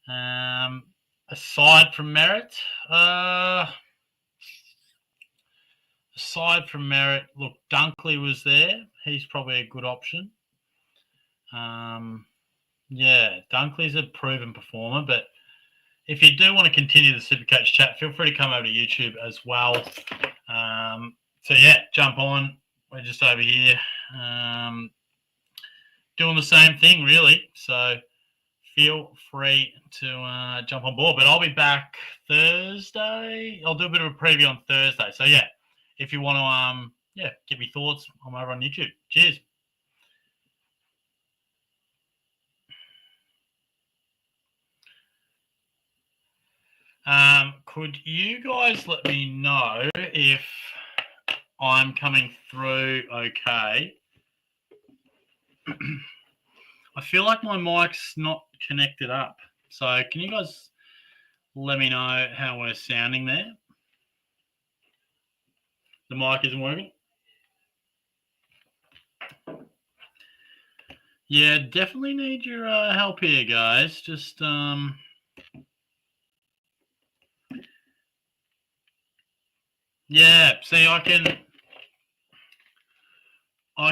Aside from Merritt, look, Dunkley was there. He's probably a good option. Yeah, Dunkley's a proven performer, but if you do want to continue the SuperCoach chat, feel free to come over to YouTube as well. So yeah, jump on. We're just over here doing the same thing, really. So feel free to jump on board. But I'll be back Thursday. I'll do a bit of a preview on Thursday. So yeah, if you want to get me thoughts, I'm over on YouTube. Cheers. Could you guys let me know if I'm coming through okay? I feel like my mic's not connected up. So can you guys let me know how we're sounding there? The mic isn't working? Yeah, definitely need your help here, guys. Just yeah, see, I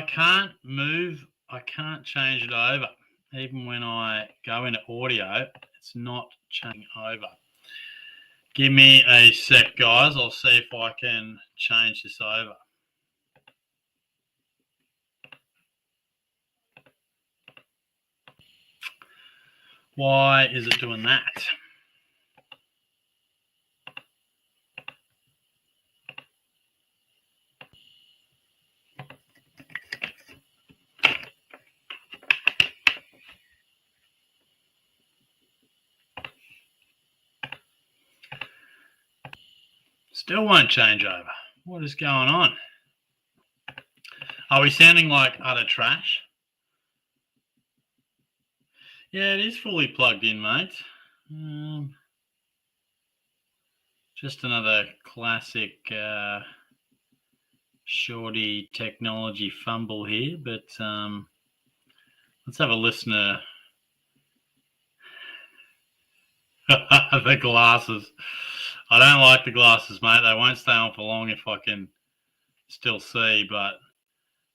can't move. I can't change it over. Even when I go into audio, it's not changing over. Give me a sec, guys. I'll see if I can change this over. Why is it doing that? Still won't change over. What is going on? Are we sounding like utter trash? Yeah, it is fully plugged in, mate. Just another classic shorty technology fumble here, but let's have a listener. The glasses. I don't like the glasses, mate. They won't stay on for long if I can still see, but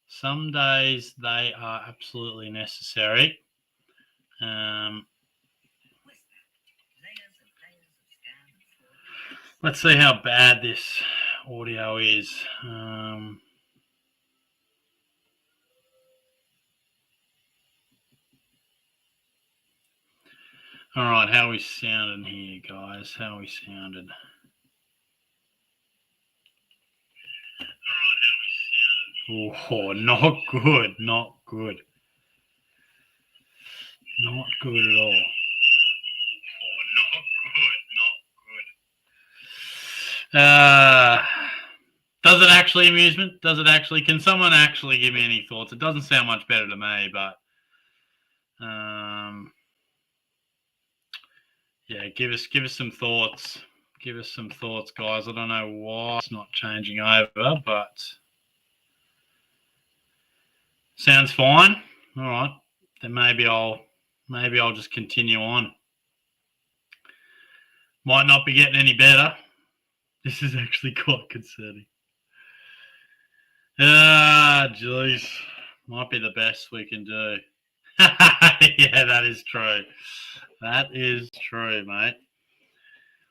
some days they are absolutely necessary. Let's see how bad this audio is. All right, how are we sounding here, guys? How are we sounding? Oh, not good. Not good. Not good at all. Does it actually amusement? Does it actually? Can someone actually give me any thoughts? It doesn't sound much better to me, but yeah, give us some thoughts. Give us some thoughts, guys. I don't know why it's not changing over, but sounds fine. All right, then maybe I'll just continue on. Might not be getting any better. This is actually quite concerning. Jeez. Might be the best we can do. Yeah, that is true. That is true, mate.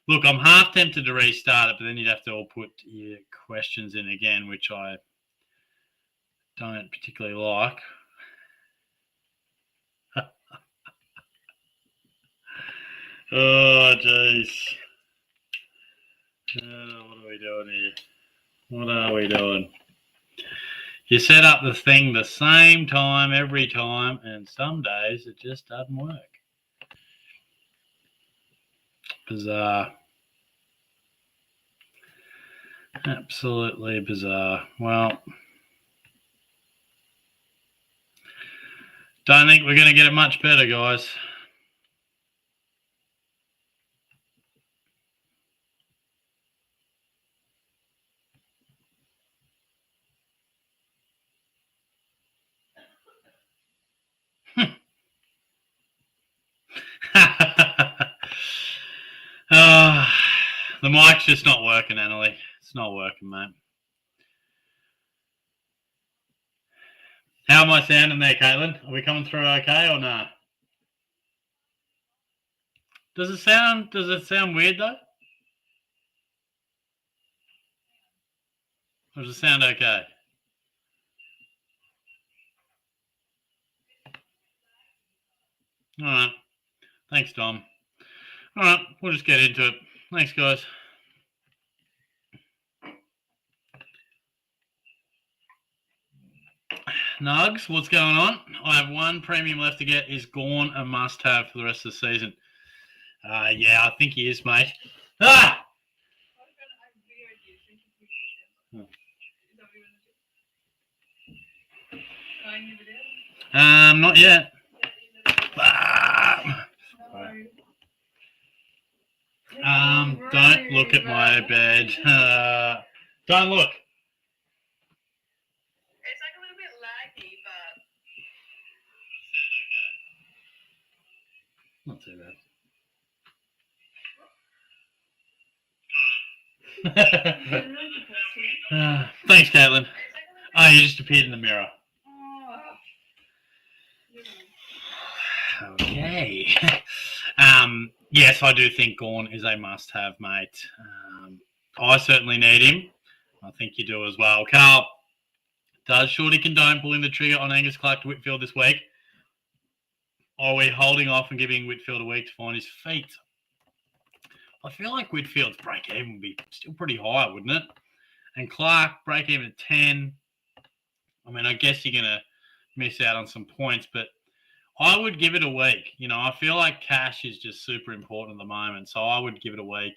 Look, I'm half tempted to restart it, but then you'd have to all put your questions in again, which I don't particularly like. Oh, jeez. What are we doing here? What are we doing? You set up the thing the same time every time, and some days it just doesn't work. Bizarre. Absolutely bizarre. Well, don't think we're going to get it much better, guys. The mic's just not working, Annalie. It's not working, mate. How am I sounding there, Caitlin? Are we coming through okay or not? Does it sound weird though? Or does it sound okay? All right. Thanks, Dom. All right, we'll just get into it. Thanks, guys. Nugs, what's going on? I have one premium left to get. Is Gorn a must-have for the rest of the season? Yeah, I think he is, mate. Ah! Not yet. Don't look at my bed. Don't look. It's like a little bit laggy, but Not too bad. Thanks, Caitlin. Oh, you just appeared in the mirror. Okay. Yes, I do think Gorn is a must-have, mate. I certainly need him. I think you do as well. Carl, does Shorty condone pulling the trigger on Angus Clark to Whitfield this week? Or are we holding off and giving Whitfield a week to find his feet? I feel like Whitfield's break-even would be still pretty high, wouldn't it? And Clark, break-even at 10. I mean, I guess you're going to miss out on some points, but I would give it a week. You know, I feel like cash is just super important at the moment, so I would give it a week.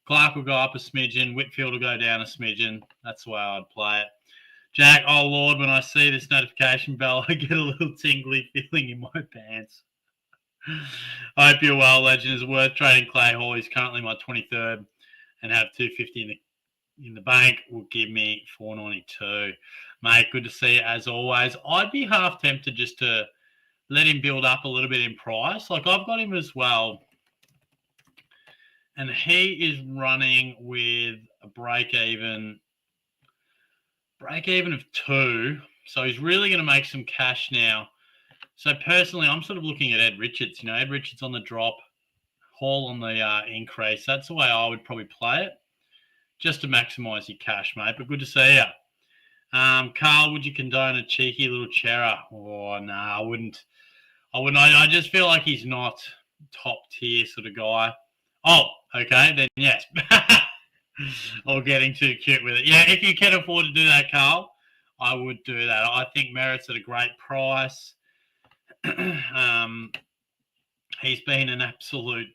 Clark will go up a smidgen. Whitfield will go down a smidgen. That's the way I'd play it. Jack, oh, Lord, when I see this notification bell, I get a little tingly feeling in my pants. I hope you're well, legend. Is worth trading Clay Hall. He's currently my 23rd and have 250 in the bank. Will give me 492. Mate, good to see you as always. I'd be half tempted just to let him build up a little bit in price. Like, I've got him as well. And he is running with a break-even of 2. So he's really going to make some cash now. So personally, I'm sort of looking at Ed Richards. You know, Ed Richards on the drop, Hall on the increase. That's the way I would probably play it, just to maximise your cash, mate. But good to see you. Carl, would you condone a cheeky little Chera? Oh, no, I wouldn't. I just feel like he's not top tier sort of guy. Oh, okay, then yes. Or getting too cute with it. Yeah, if you can afford to do that, Carl, I would do that. I think Merritt's at a great price. He's been an absolute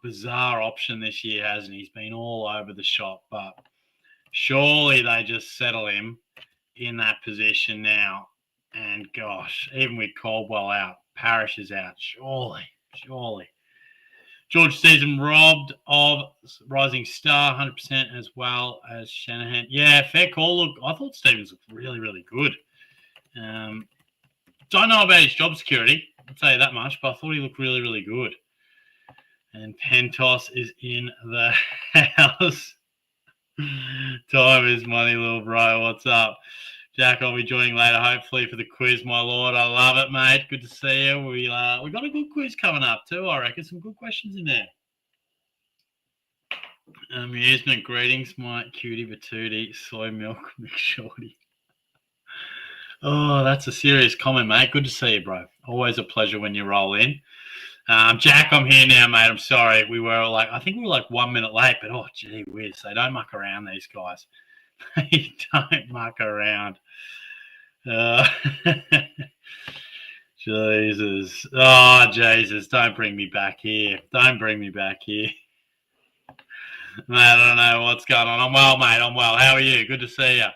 bizarre option this year, hasn't he? He's been all over the shop, but surely they just settle him in that position now. And gosh, even with Caldwell out, Parrish is out. Surely. George Season robbed of Rising Star 100% as well as Shanahan. Yeah, fair call. Look, I thought Stevens looked really, really good. Don't know about his job security, I'll tell you that much, but I thought he looked really, really good. And Pentos is in the house. Time is money, little bro. What's up? Jack, I'll be joining later, hopefully, for the quiz, my lord. I love it, mate. Good to see you. We got a good quiz coming up, too, I reckon. Some good questions in there. Amusement greetings, Mike Cutie Batootie, soy milk McShorty. Oh, that's a serious comment, mate. Good to see you, bro. Always a pleasure when you roll in. Jack, I'm here now, mate. I'm sorry. I think we were like 1 minute late, but oh, gee whiz. They don't muck around, these guys. They don't muck around. Jesus. Oh, Jesus. Don't bring me back here. Mate, I don't know what's going on. I'm well, mate. I'm well. How are you? Good to see you.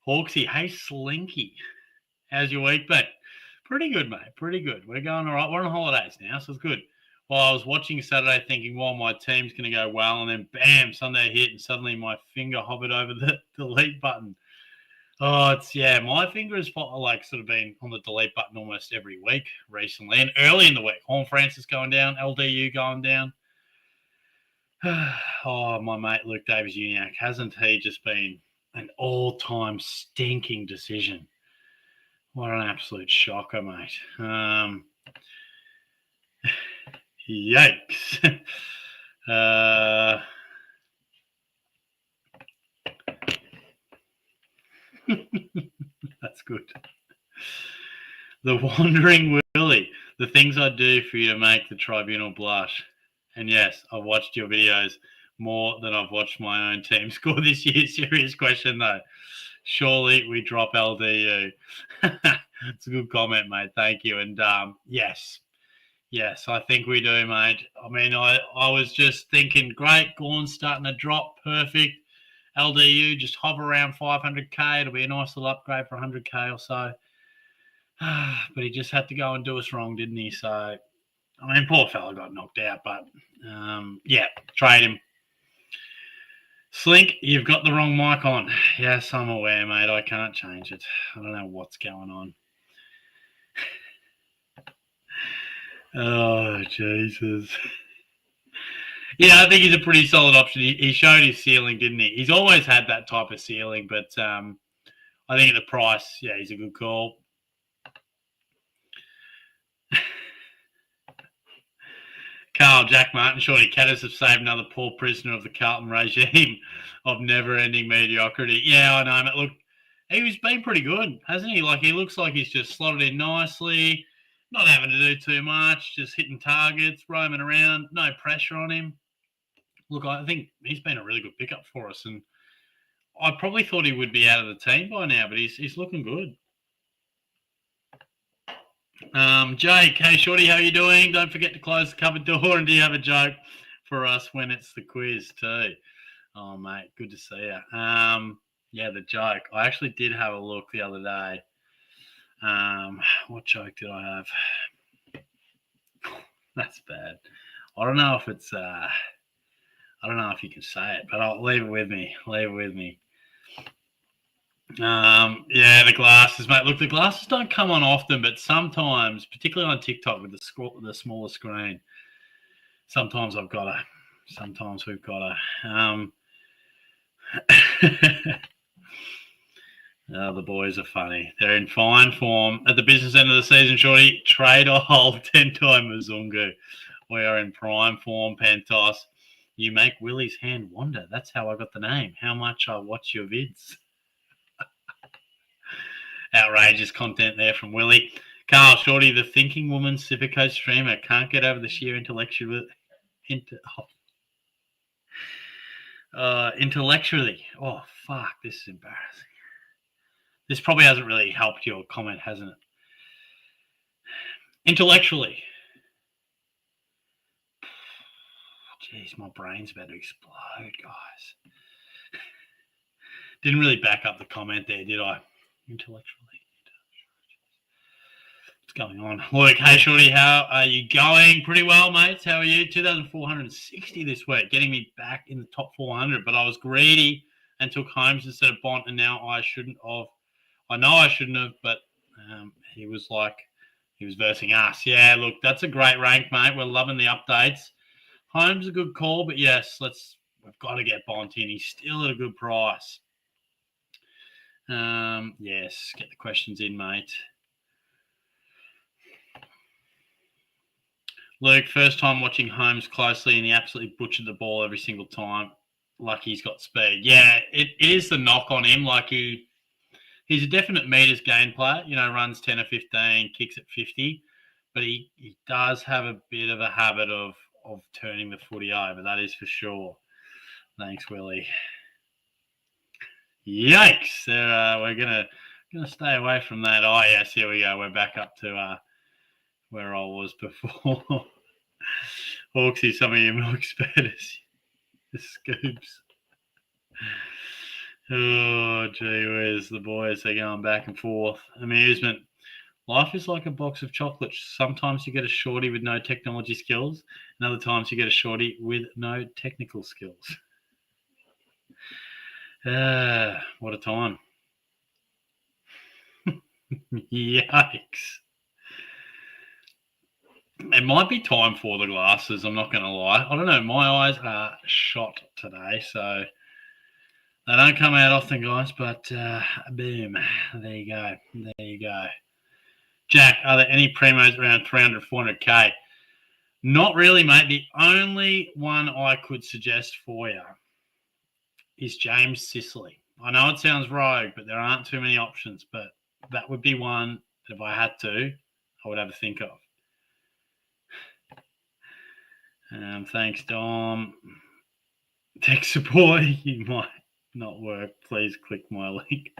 Hawksy. Hey, Slinky. How's your week been? Pretty good, mate. Pretty good. We're going all right. We're on holidays now, so it's good. Well, I was watching Saturday thinking, well, my team's going to go well, and then bam, Sunday hit, and suddenly my finger hovered over the delete button. Oh, my finger has sort of been on the delete button almost every week recently, and early in the week. Horn Francis going down, LDU going down. Oh, my mate Luke Davies-Uniacke, hasn't he just been an all-time stinking decision? What an absolute shocker, mate. Yikes. That's good. The Wandering Willie. The things I do for you to make the tribunal blush. And yes, I've watched your videos more than I've watched my own team score this year. Serious question, though. Surely we drop LDU. It's a good comment, mate. Thank you. And yes, I think we do, mate. I mean, I was just thinking, great, Gorn's starting to drop, perfect. LDU, just hover around 500k. It'll be a nice little upgrade for 100k or so. But he just had to go and do us wrong, didn't he? So, I mean, poor fella got knocked out, but yeah, trade him. Slink, you've got the wrong mic on. Yes, I'm aware, mate. I can't change it. I don't know what's going on. Oh, Jesus. Yeah, I think he's a pretty solid option. He showed his ceiling, didn't he? He's always had that type of ceiling, but I think at the price, yeah, he's a good call. Carl, Jack Martin, surely Caddis have saved another poor prisoner of the Carlton regime of never-ending mediocrity. Yeah, I know, mate. Look, he's been pretty good, hasn't he? Like, he looks like he's just slotted in nicely, not having to do too much, just hitting targets, roaming around, no pressure on him. Look, I think he's been a really good pickup for us, and I probably thought he would be out of the team by now, but he's looking good. Jake, hey Shorty, how you doing? Don't forget to close the cupboard door, and do you have a joke for us when it's the quiz too? Oh mate, good to see you. Yeah, the joke. I actually did have a look the other day. What joke did I have? That's bad. I don't know if it's I don't know if you can say it, but I'll leave it with me. Yeah, the glasses, mate. Look, the glasses don't come on often, but sometimes, particularly on TikTok with the smaller screen, sometimes we've got to. The boys are funny. They're in fine form. At the business end of the season, Shorty, trade or hold 10-time Muzungu. We are in prime form, Pentos. You make Willie's hand wander. That's how I got the name. How much I watch your vids. Outrageous content there from Willie. Carl, Shorty, the thinking woman SuperCoach streamer, can't get over the sheer intellectually. Oh, fuck, this is embarrassing. This probably hasn't really helped your comment, hasn't it? Intellectually. Jeez, my brain's about to explode, guys. Didn't really back up the comment there, did I? Intellectually. What's going on? Luke, hey, Shorty, how are you going? Pretty well, mates. How are you? 2,460 this week, getting me back in the top 400, but I was greedy and took Holmes instead of Bont, and now I shouldn't have. I know I shouldn't have, but he was versing us. Yeah, look, that's a great rank, mate. We're loving the updates. Holmes is a good call, but yes, we've got to get Bont in. He's still at a good price. Yes, get the questions in, mate. Luke, first time watching Holmes closely, and he absolutely butchered the ball every single time. Like he's got speed. Yeah, it is the knock on him. Like he's a definite meters gain player. You know, runs 10 or 15, kicks at 50, but he does have a bit of a habit of turning the footy over. That is for sure. Thanks, Willie. Yikes! We're gonna stay away from that. Oh yes, here we go. We're back up to where I was before. Hawksy, some of you milk spatters. The scoops. Oh, gee whiz. The boys are going back and forth. Amusement. Life is like a box of chocolates. Sometimes you get a shorty with no technology skills, and other times you get a shorty with no technical skills. What a time. Yikes. It might be time for the glasses. I'm not going to lie. I don't know. My eyes are shot today, so they don't come out often, guys. But boom, there you go. There you go. Jack, are there any primos around 300, 400k? Not really, mate. The only one I could suggest for you is James Sicily. I know it sounds rogue, but there aren't too many options. But that would be one that if I had to, I would have a think of. Thanks, Dom. Tech support, you might not work. Please click my link.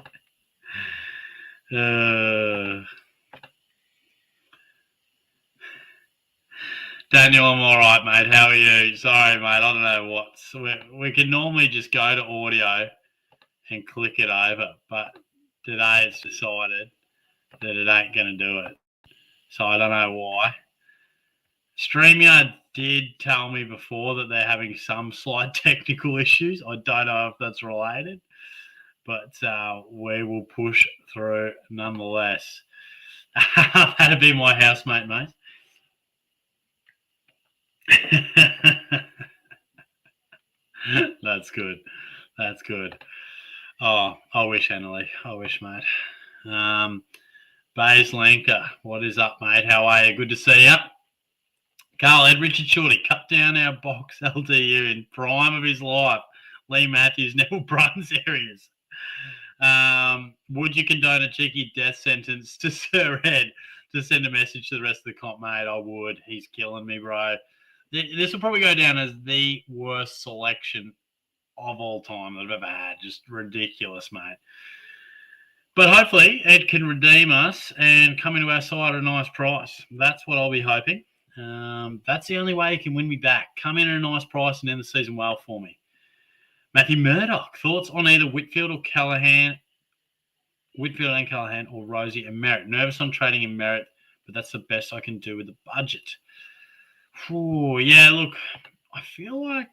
Daniel, I'm all right, mate. How are you? Sorry, mate. I don't know what. We can normally just go to audio and click it over, but today it's decided that it ain't going to do it. So I don't know why. StreamYard did tell me before that they're having some slight technical issues. I don't know if that's related, but we will push through nonetheless. That'd be my housemate, mate. That's good. That's good. Oh, I wish, Annalie. I wish, mate. Bays Lanka, what is up, mate? How are you? Good to see you. Carl Ed, Richard Shorty, cut down our box LDU in prime of his life. Lee Matthews, Neville Bruns areas. Would you condone a cheeky death sentence to Sir Ed to send a message to the rest of the comp, mate? I would. He's killing me, bro. This will probably go down as the worst selection of all time that I've ever had. Just ridiculous, mate. But hopefully Ed can redeem us and come into our side at a nice price. That's what I'll be hoping. That's the only way he can win me back. Come in at a nice price and end the season well for me. Matthew Murdoch, thoughts on either Whitfield and Callaghan, or Rosie and Merritt? Nervous on trading in Merritt, but that's the best I can do with the budget. Ooh, yeah, look, I feel like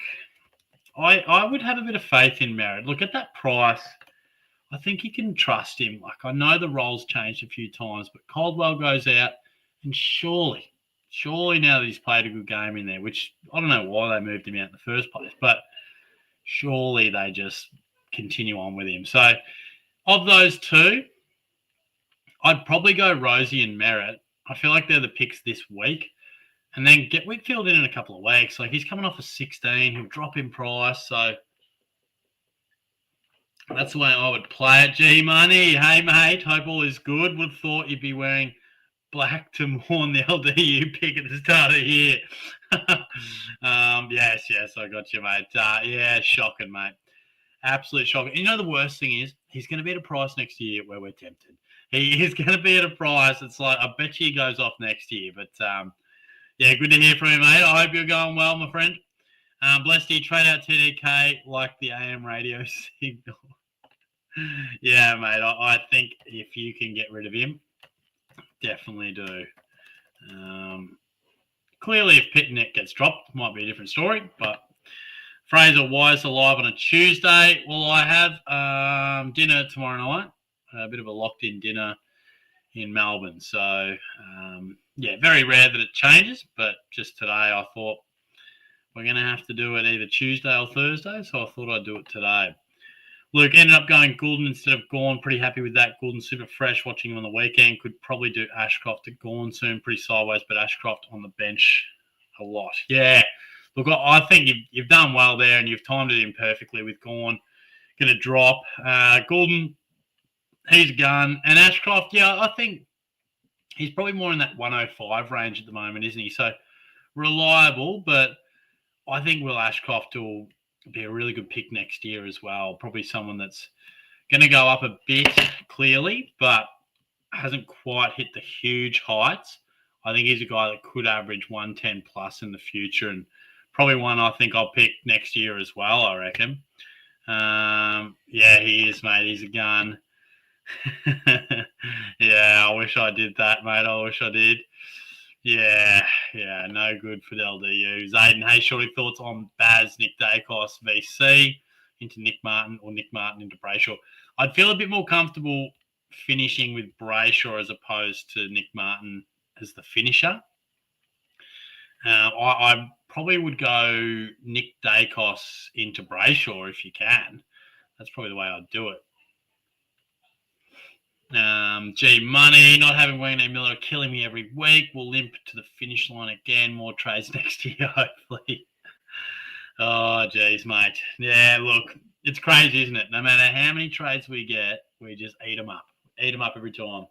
I would have a bit of faith in Merritt. Look, at that price, I think you can trust him. Like, I know the role's changed a few times, but Caldwell goes out, and surely now that he's played a good game in there, which I don't know why they moved him out in the first place, but surely they just continue on with him. So, of those two, I'd probably go Rosie and Merritt. I feel like they're the picks this week. And then get Whitfield in a couple of weeks. Like, he's coming off a 16. He'll drop in price. So that's the way I would play it. G Money. Hey, mate. Hope all is good. Would have thought you'd be wearing black to mourn the LDU pick at the start of the year. Yes, I got you, mate. Yeah, shocking, mate. Absolute shocking. You know, the worst thing is he's going to be at a price next year where we're tempted. He is going to be at a price. It's like, I bet you he goes off next year. But, yeah, good to hear from you, mate. I hope you're going well, my friend. Blessed you, trade out TDK like the AM radio signal. Yeah, mate, I think if you can get rid of him, definitely do. Clearly, if Pitnet gets dropped, might be a different story. But Fraser, why is alive on a Tuesday? Well, I have dinner tomorrow night, a bit of a locked-in dinner in Melbourne. So, yeah, very rare that it changes. But just today, I thought we're going to have to do it either Tuesday or Thursday. So I thought I'd do it today. Luke ended up going Goulden instead of Gawn. Pretty happy with that. Goulden super fresh. Watching him on the weekend. Could probably do Ashcroft at Gawn soon. Pretty sideways, but Ashcroft on the bench a lot. Yeah. Look, I think you've done well there and you've timed it in perfectly with Gawn. Going to drop. Goulden, he's a gun. And Ashcroft, yeah, I think he's probably more in that 105 range at the moment, isn't he? So reliable, but I think Will Ashcroft will be a really good pick next year as well. Probably someone that's going to go up a bit clearly, but hasn't quite hit the huge heights. I think he's a guy that could average 110 plus in the future, and probably one I think I'll pick next year as well, I reckon. Yeah, he is, mate. He's a gun. Yeah, I wish I did that, mate. I wish I did. Yeah, no good for the LDU. Zayden, hey, shorty thoughts on Baz, Nick Dacos, VC into Nick Martin or Nick Martin into Brayshaw? I'd feel a bit more comfortable finishing with Brayshaw as opposed to Nick Martin as the finisher. I probably would go Nick Dacos into Brayshaw if you can. That's probably the way I'd do it. G Money, not having Wayne A. Miller killing me every week. We'll limp to the finish line again. More trades next year, hopefully. Oh, geez, mate. Yeah, look, it's crazy, isn't it? No matter how many trades we get, we just eat them up. Eat them up every time.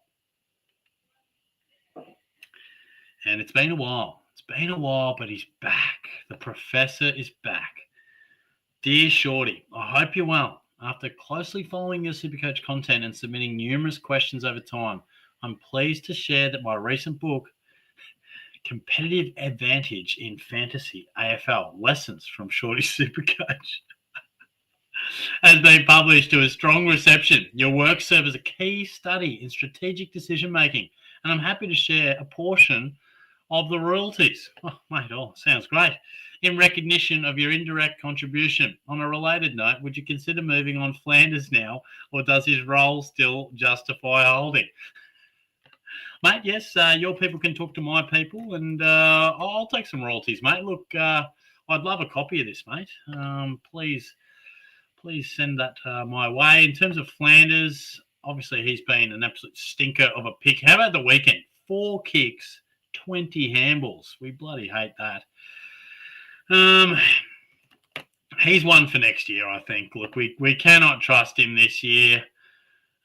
And it's been a while. It's been a while, but he's back. The professor is back. Dear Shorty, I hope you're well. After closely following your SuperCoach content and submitting numerous questions over time, I'm pleased to share that my recent book, Competitive Advantage in Fantasy AFL Lessons from Shorty's SuperCoach, has been published to a strong reception. Your work serves as a key study in strategic decision making, and I'm happy to share a portion of the royalties. Oh, mate, sounds great. In recognition of your indirect contribution. On a related note, would you consider moving on Flanders now, or does his role still justify holding? Mate, yes, your people can talk to my people, and I'll take some royalties, mate. Look, I'd love a copy of this, mate. Please send that my way. In terms of Flanders, obviously he's been an absolute stinker of a pick. How about the weekend? 4 kicks, 20 handballs. We bloody hate that. He's one for next year, I think. Look, we cannot trust him this year.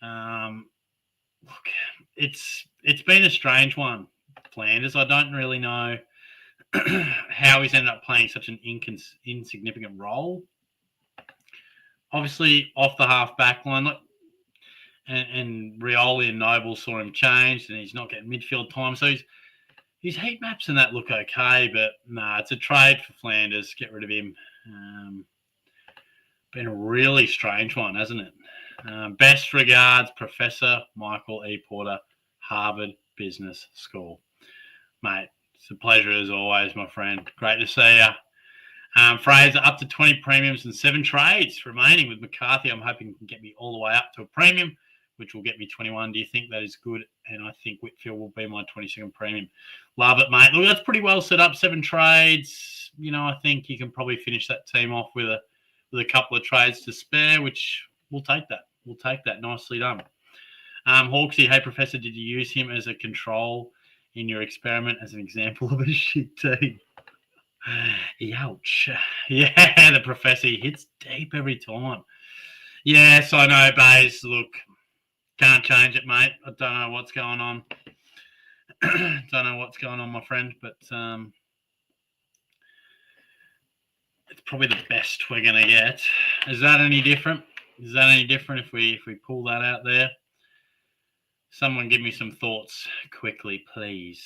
Look, it's been a strange one, Flanders. I don't really know how he's ended up playing such an insignificant role. Obviously, off the half back line, and Rioli and Noble saw him changed, and he's not getting midfield time. So his heat maps and that look okay, but it's a trade for Flanders. Get rid of him. Been a really strange one, hasn't it? Best regards, Professor Michael E. Porter, Harvard Business School. Mate, it's a pleasure as always, my friend. Great to see you. Fraser, up to 20 premiums and 7 trades remaining with McCarthy. I'm hoping he can get me all the way up to a premium, which will get me 21. Do you think that is good? And I think Whitfield will be my 22nd premium. Love it, mate. Look, that's pretty well set up. 7 trades. I think you can probably finish that team off with a couple of trades to spare, which we'll take that. We'll take that. Nicely done. Hawksy, hey, Professor, did you use him as a control in your experiment as an example of a shit team? Ouch. Yeah, the Professor, he hits deep every time. Yes, I know, Bays. Look, can't change it, mate. I don't know what's going on. Don't know what's going on, my friend, but it's probably the best we're going to get. Is that any different? Is that any different if we pull that out there? Someone give me some thoughts quickly, please.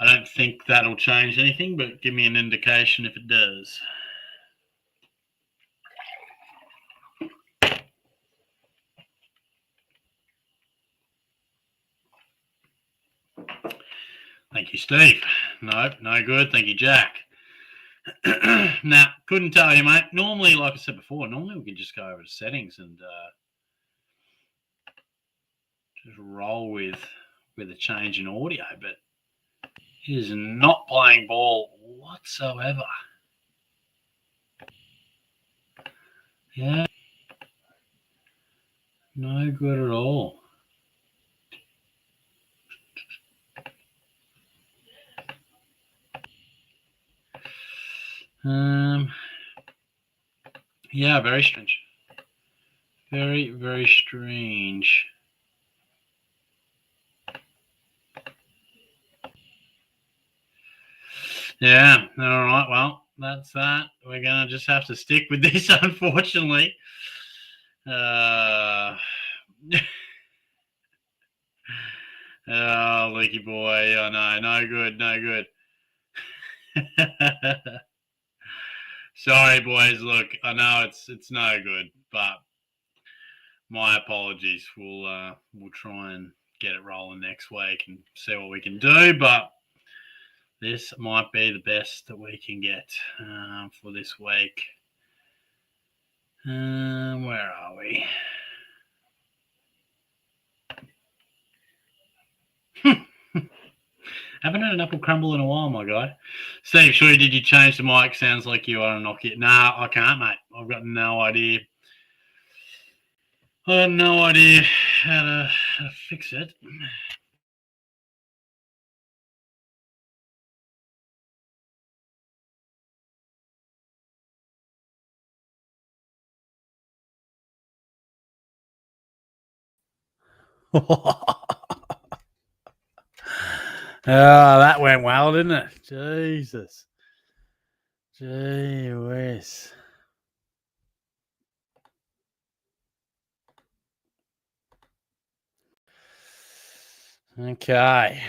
I don't think that'll change anything, but give me an indication if it does. Thank you, Steve. No good. Thank you, Jack. Nah, couldn't tell you, mate. Normally, like I said before, we can just go over to settings and just roll with a change in audio, but he is not playing ball whatsoever. Yeah. No good at all. Yeah, very strange. Very, very strange. Yeah, all right. Well, that's that. We're going to just have to stick with this, unfortunately. Oh, Leaky boy. Oh, no, no good. Sorry, boys. Look, I know it's no good, but my apologies. We'll try and get it rolling next week and see what we can do, but this might be the best that we can get for this week. Where are we? Haven't had an apple crumble in a while, my guy. Steve, sure, did you change the mic? Sounds like you are a Nokia. Nah, I can't, mate. I've got no idea. I have no idea how to fix it. That went well, didn't it? Jesus. Gee whiz. Okay.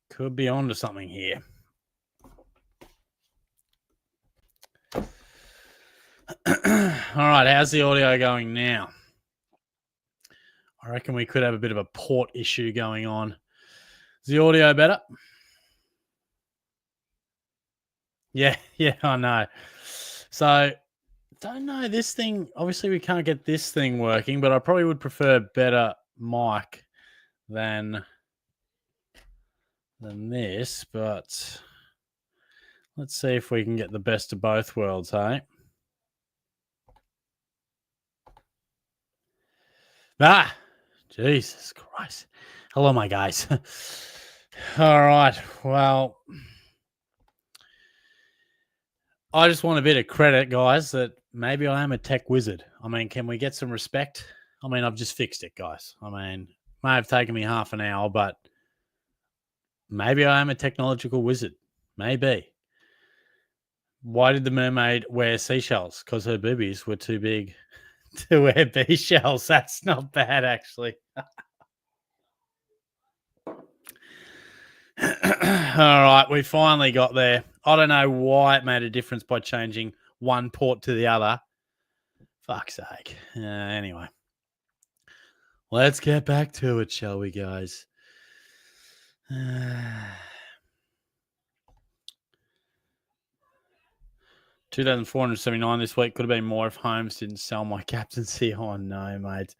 Could be onto something here. All right, how's the audio going now? I reckon we could have a bit of a port issue going on. Is the audio better? Yeah, I know. So, don't know this thing. Obviously, we can't get this thing working, but I probably would prefer better mic than this. But let's see if we can get the best of both worlds, hey? Jesus Christ. Hello, my guys. All right. Well, I just want a bit of credit, guys, that maybe I am a tech wizard. I mean, can we get some respect? I mean, I've just fixed it, guys. I mean, may have taken me half an hour, but maybe I am a technological wizard. Maybe. Why did the mermaid wear seashells? Because her boobies were too big to wear bee shells. That's not bad, actually. All right, we finally got there. I don't know why it made a difference by changing one port to the other. Fuck's sake. Anyway, let's get back to it, shall we, guys? 2,479 this week. Could have been more if Holmes didn't sell my captaincy. Oh, no, mate.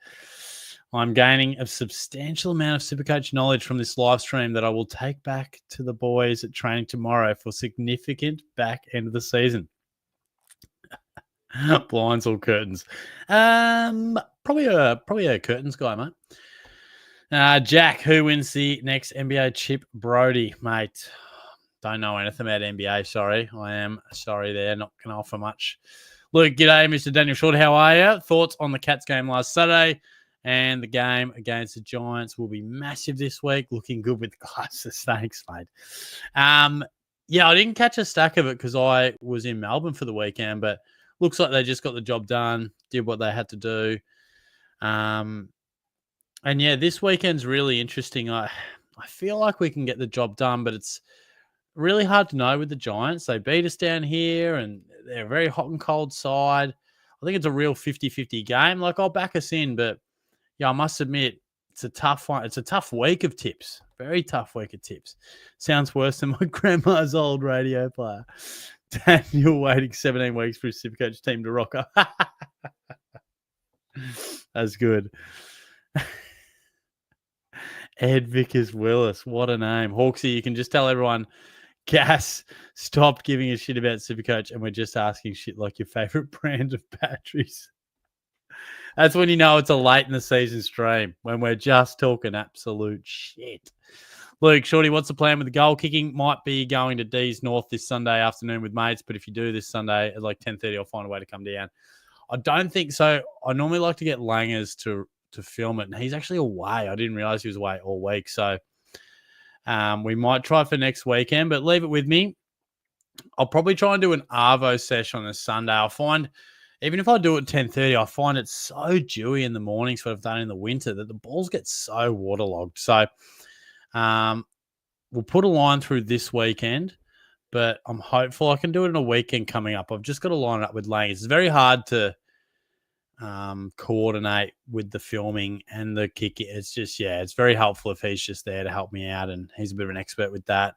I'm gaining a substantial amount of SuperCoach knowledge from this live stream that I will take back to the boys at training tomorrow for significant back end of the season. Blinds or curtains? Probably a curtains guy, mate. Jack, who wins the next NBA chip? Brody, mate. Don't know anything about NBA, sorry. I am sorry there, not going to offer much. Luke, g'day, Mr. Daniel Short. How are you? Thoughts on the Cats game last Saturday? And the game against the Giants will be massive this week. Looking good with glasses. Thanks, mate. Yeah, I didn't catch a stack of it because I was in Melbourne for the weekend, but looks like they just got the job done, did what they had to do. And yeah, this weekend's really interesting. I feel like we can get the job done, but it's really hard to know with the Giants. They beat us down here, and they're a very hot and cold side. I think it's a real 50-50 game. Like, I'll back us in, but yeah, I must admit, it's a tough one. It's a tough week of tips. Very tough week of tips. Sounds worse than my grandma's old radio player. Daniel waiting 17 weeks for his SuperCoach team to rock up. That's good. Ed Vickers Willis. What a name. Hawksy, you can just tell everyone Gas stopped giving a shit about SuperCoach and we're just asking shit like your favorite brand of batteries. That's when you know it's a late in the season stream, when we're just talking absolute shit. Luke, Shorty, what's the plan with the goal kicking? Might be going to D's North this Sunday afternoon with mates, but if you do this Sunday at like 10:30, I'll find a way to come down. I don't think so. I normally like to get Langers to film it, and he's actually away. I didn't realize he was away all week, so we might try for next weekend, but leave it with me. I'll probably try and do an Arvo session on a Sunday. I'll find, even if I do it at 10:30, I find it so dewy in the mornings, what I've done in the winter, that the balls get so waterlogged. So we'll put a line through this weekend, but I'm hopeful I can do it in a weekend coming up. I've just got to line it up with Lang. It's very hard to coordinate with the filming and the kick. It's just, yeah, it's very helpful if he's just there to help me out, and he's a bit of an expert with that.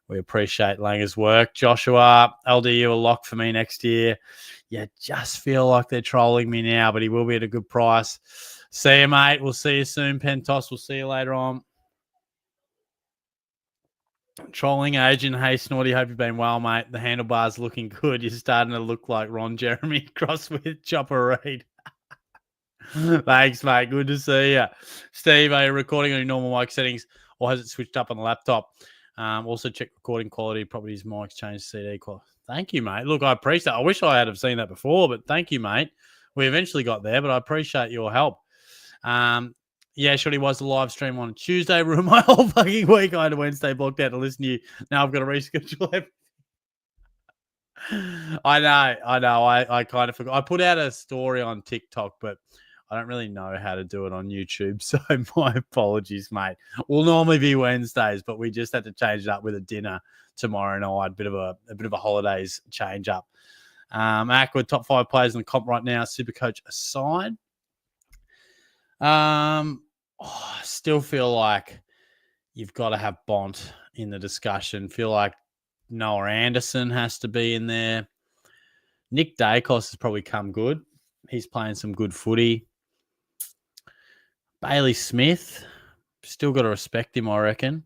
We appreciate Langer's work. Joshua, LDU a lock for me next year. Yeah, just feel like they're trolling me now, but he will be at a good price. See you, mate. We'll see you soon, Pentos. We'll see you later on. Trolling agent, hey Snorty, hope you've been well, mate. The handlebars looking good. You're starting to look like Ron Jeremy crossed with Chopper Reed. Thanks, mate. Good to see you. Steve, are you recording on your normal mic settings or has it switched up on the laptop? Also check recording quality, properties, mics, change CD quality. Thank you, mate. Look, I appreciate it. I wish I had have seen that before, but thank you, mate. We eventually got there, but I appreciate your help. Yeah, Shorty was the live stream on Tuesday. Ruined my whole fucking week. I had a Wednesday blocked out to listen to you. Now I've got to reschedule everything. I know. I kind of forgot. I put out a story on TikTok, but I don't really know how to do it on YouTube. So my apologies, mate. We'll normally be Wednesdays, but we just had to change it up with a dinner tomorrow night. A bit of a holidays change up. Aqua, top 5 players in the comp right now. SuperCoach aside. I still feel like you've got to have Bont in the discussion. Feel like Noah Anderson has to be in there. Nick Dacos has probably come good. He's playing some good footy. Bailey Smith, still got to respect him, I reckon.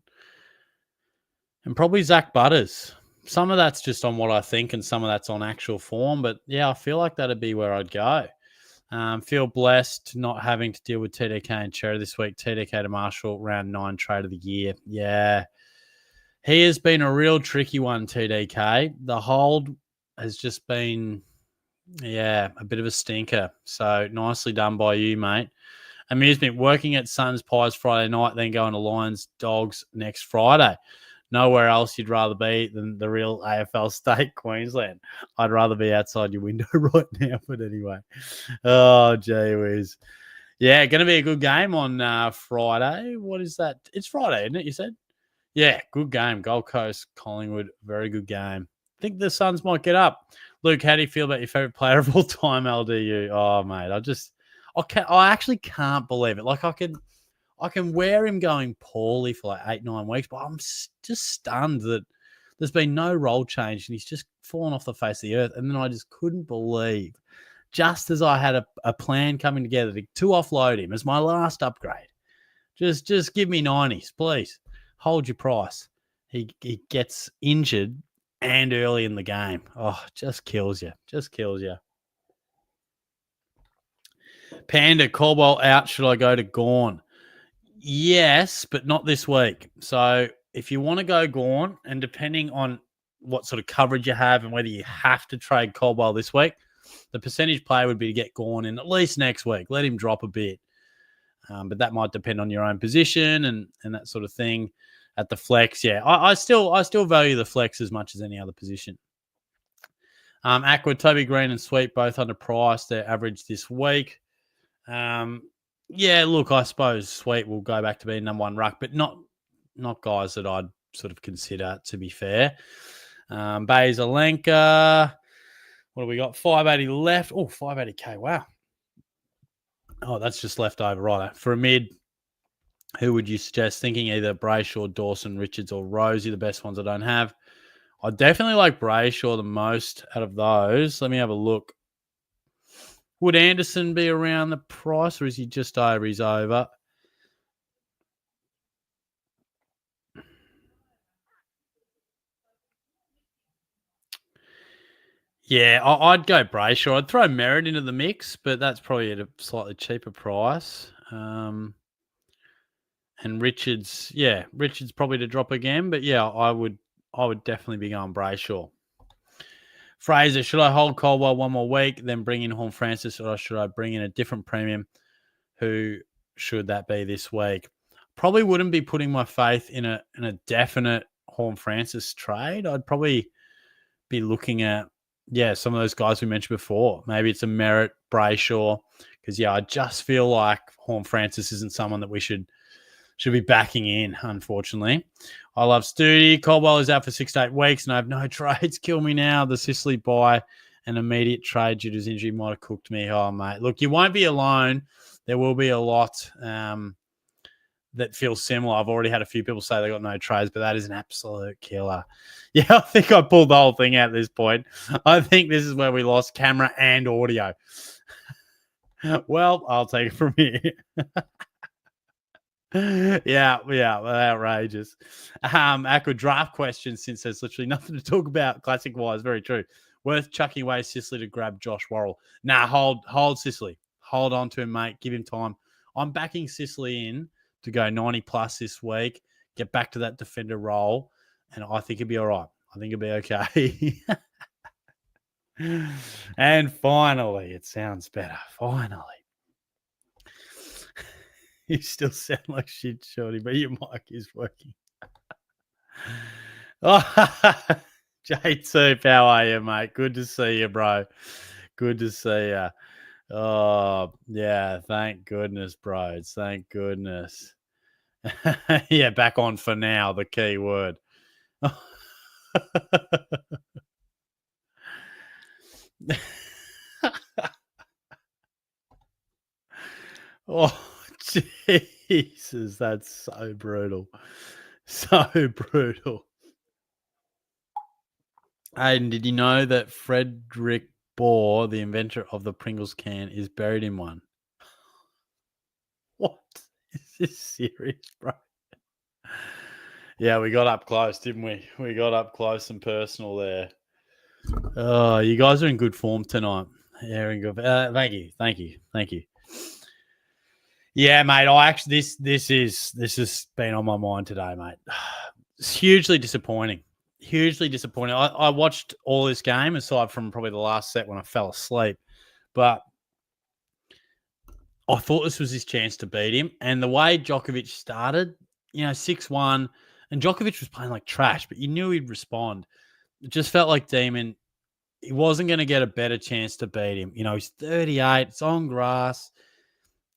And probably Zach Butters. Some of that's just on what I think and some of that's on actual form. But, yeah, I feel like that'd be where I'd go. Feel blessed not having to deal with TDK and Cherry this week. TDK to Marshall, round 9 trade of the year. Yeah. He has been a real tricky one, TDK. The hold has just been, a bit of a stinker. So nicely done by you, mate. Amusement, working at Suns Pies Friday night, then going to Lions Dogs next Friday. Nowhere else you'd rather be than the real AFL state, Queensland. I'd rather be outside your window right now, but anyway. Oh, gee whiz. Yeah, going to be a good game on Friday. What is that? It's Friday, isn't it, you said? Yeah, good game. Gold Coast, Collingwood, very good game. I think the Suns might get up. Luke, how do you feel about your favourite player of all time, LDU? Oh, mate, I actually can't believe it. Like, I can wear him going poorly for like 8-9 weeks, but I'm just stunned that there's been no role change and he's just fallen off the face of the earth. And then I just couldn't believe, just as I had a plan coming together to offload him as my last upgrade, just give me 90s, please. Hold your price. He gets injured and early in the game. Oh, just kills you. Just kills you. Panda, Caldwell out. Should I go to Gorn? Yes, but not this week. So if you want to go Gorn, and depending on what sort of coverage you have and whether you have to trade Caldwell this week, the percentage play would be to get Gorn in at least next week. Let him drop a bit. But that might depend on your own position and that sort of thing. At the flex, yeah, I still value the flex as much as any other position. Aqua, Toby Green and Sweet both underpriced. Their average this week. Yeah, look, I suppose Sweet will go back to being number 1 ruck, but not guys that I'd sort of consider, to be fair. Bazalenka, what do we got? 580 left. Oh, 580K, wow. Oh, that's just left over, right. For a mid, who would you suggest? Thinking either Brayshaw, Dawson, Richards, or Rosie, the best ones I don't have. I definitely like Brayshaw the most out of those. Let me have a look. Would Anderson be around the price, or is he just over? He's over. Yeah, I'd go Brayshaw. I'd throw Merritt into the mix, but that's probably at a slightly cheaper price. And Richards probably to drop again. But yeah, I would definitely be going Brayshaw. Fraser, should I hold Caldwell one more week, then bring in Horn Francis, or should I bring in a different premium? Who should that be this week? Probably wouldn't be putting my faith in a definite Horn Francis trade. I'd probably be looking at some of those guys we mentioned before. Maybe it's a Merritt, Brayshaw, because I just feel like Horn Francis isn't someone that we should be backing in, unfortunately. I love Studi. Caldwell is out for 6 to 8 weeks, and I have no trades. Kill me now. The Sicily buy an immediate trade due to his injury might have cooked me. Oh, mate. Look, you won't be alone. There will be a lot that feel similar. I've already had a few people say they got no trades, but that is an absolute killer. Yeah, I think I pulled the whole thing out at this point. I think this is where we lost camera and audio. Well, I'll take it from here. Yeah, outrageous. Aqua draft question, since there's literally nothing to talk about classic wise. Very true. Worth chucking away Sicily to grab Josh Worrell. Nah, hold Sicily. Hold on to him, mate. Give him time. I'm backing Sicily in to go 90 plus this week, get back to that defender role, and I think he'll be all right. I think he'll be okay. And finally, it sounds better. Finally. You still sound like shit, Shorty, but your mic is working. Oh, J2, how are you, mate? Good to see you, bro. Good to see you. Oh, yeah, thank goodness, bro. Thank goodness. Yeah, back on for now, the key word. Oh, Jesus, that's so brutal. So brutal. And did you know that Frederick Bohr, the inventor of the Pringles can, is buried in one? What? Is this serious, bro? Yeah, we got up close, didn't we? We got up close and personal there. Oh, you guys are in good form tonight. Yeah, in good. Thank you. Yeah, mate. This has been on my mind today, mate. It's hugely disappointing. I watched all this game aside from probably the last set when I fell asleep, but I thought this was his chance to beat him. And the way Djokovic started, 6-1, and Djokovic was playing like trash, but you knew he'd respond. It just felt like Demon, he wasn't going to get a better chance to beat him. He's 38, it's on grass.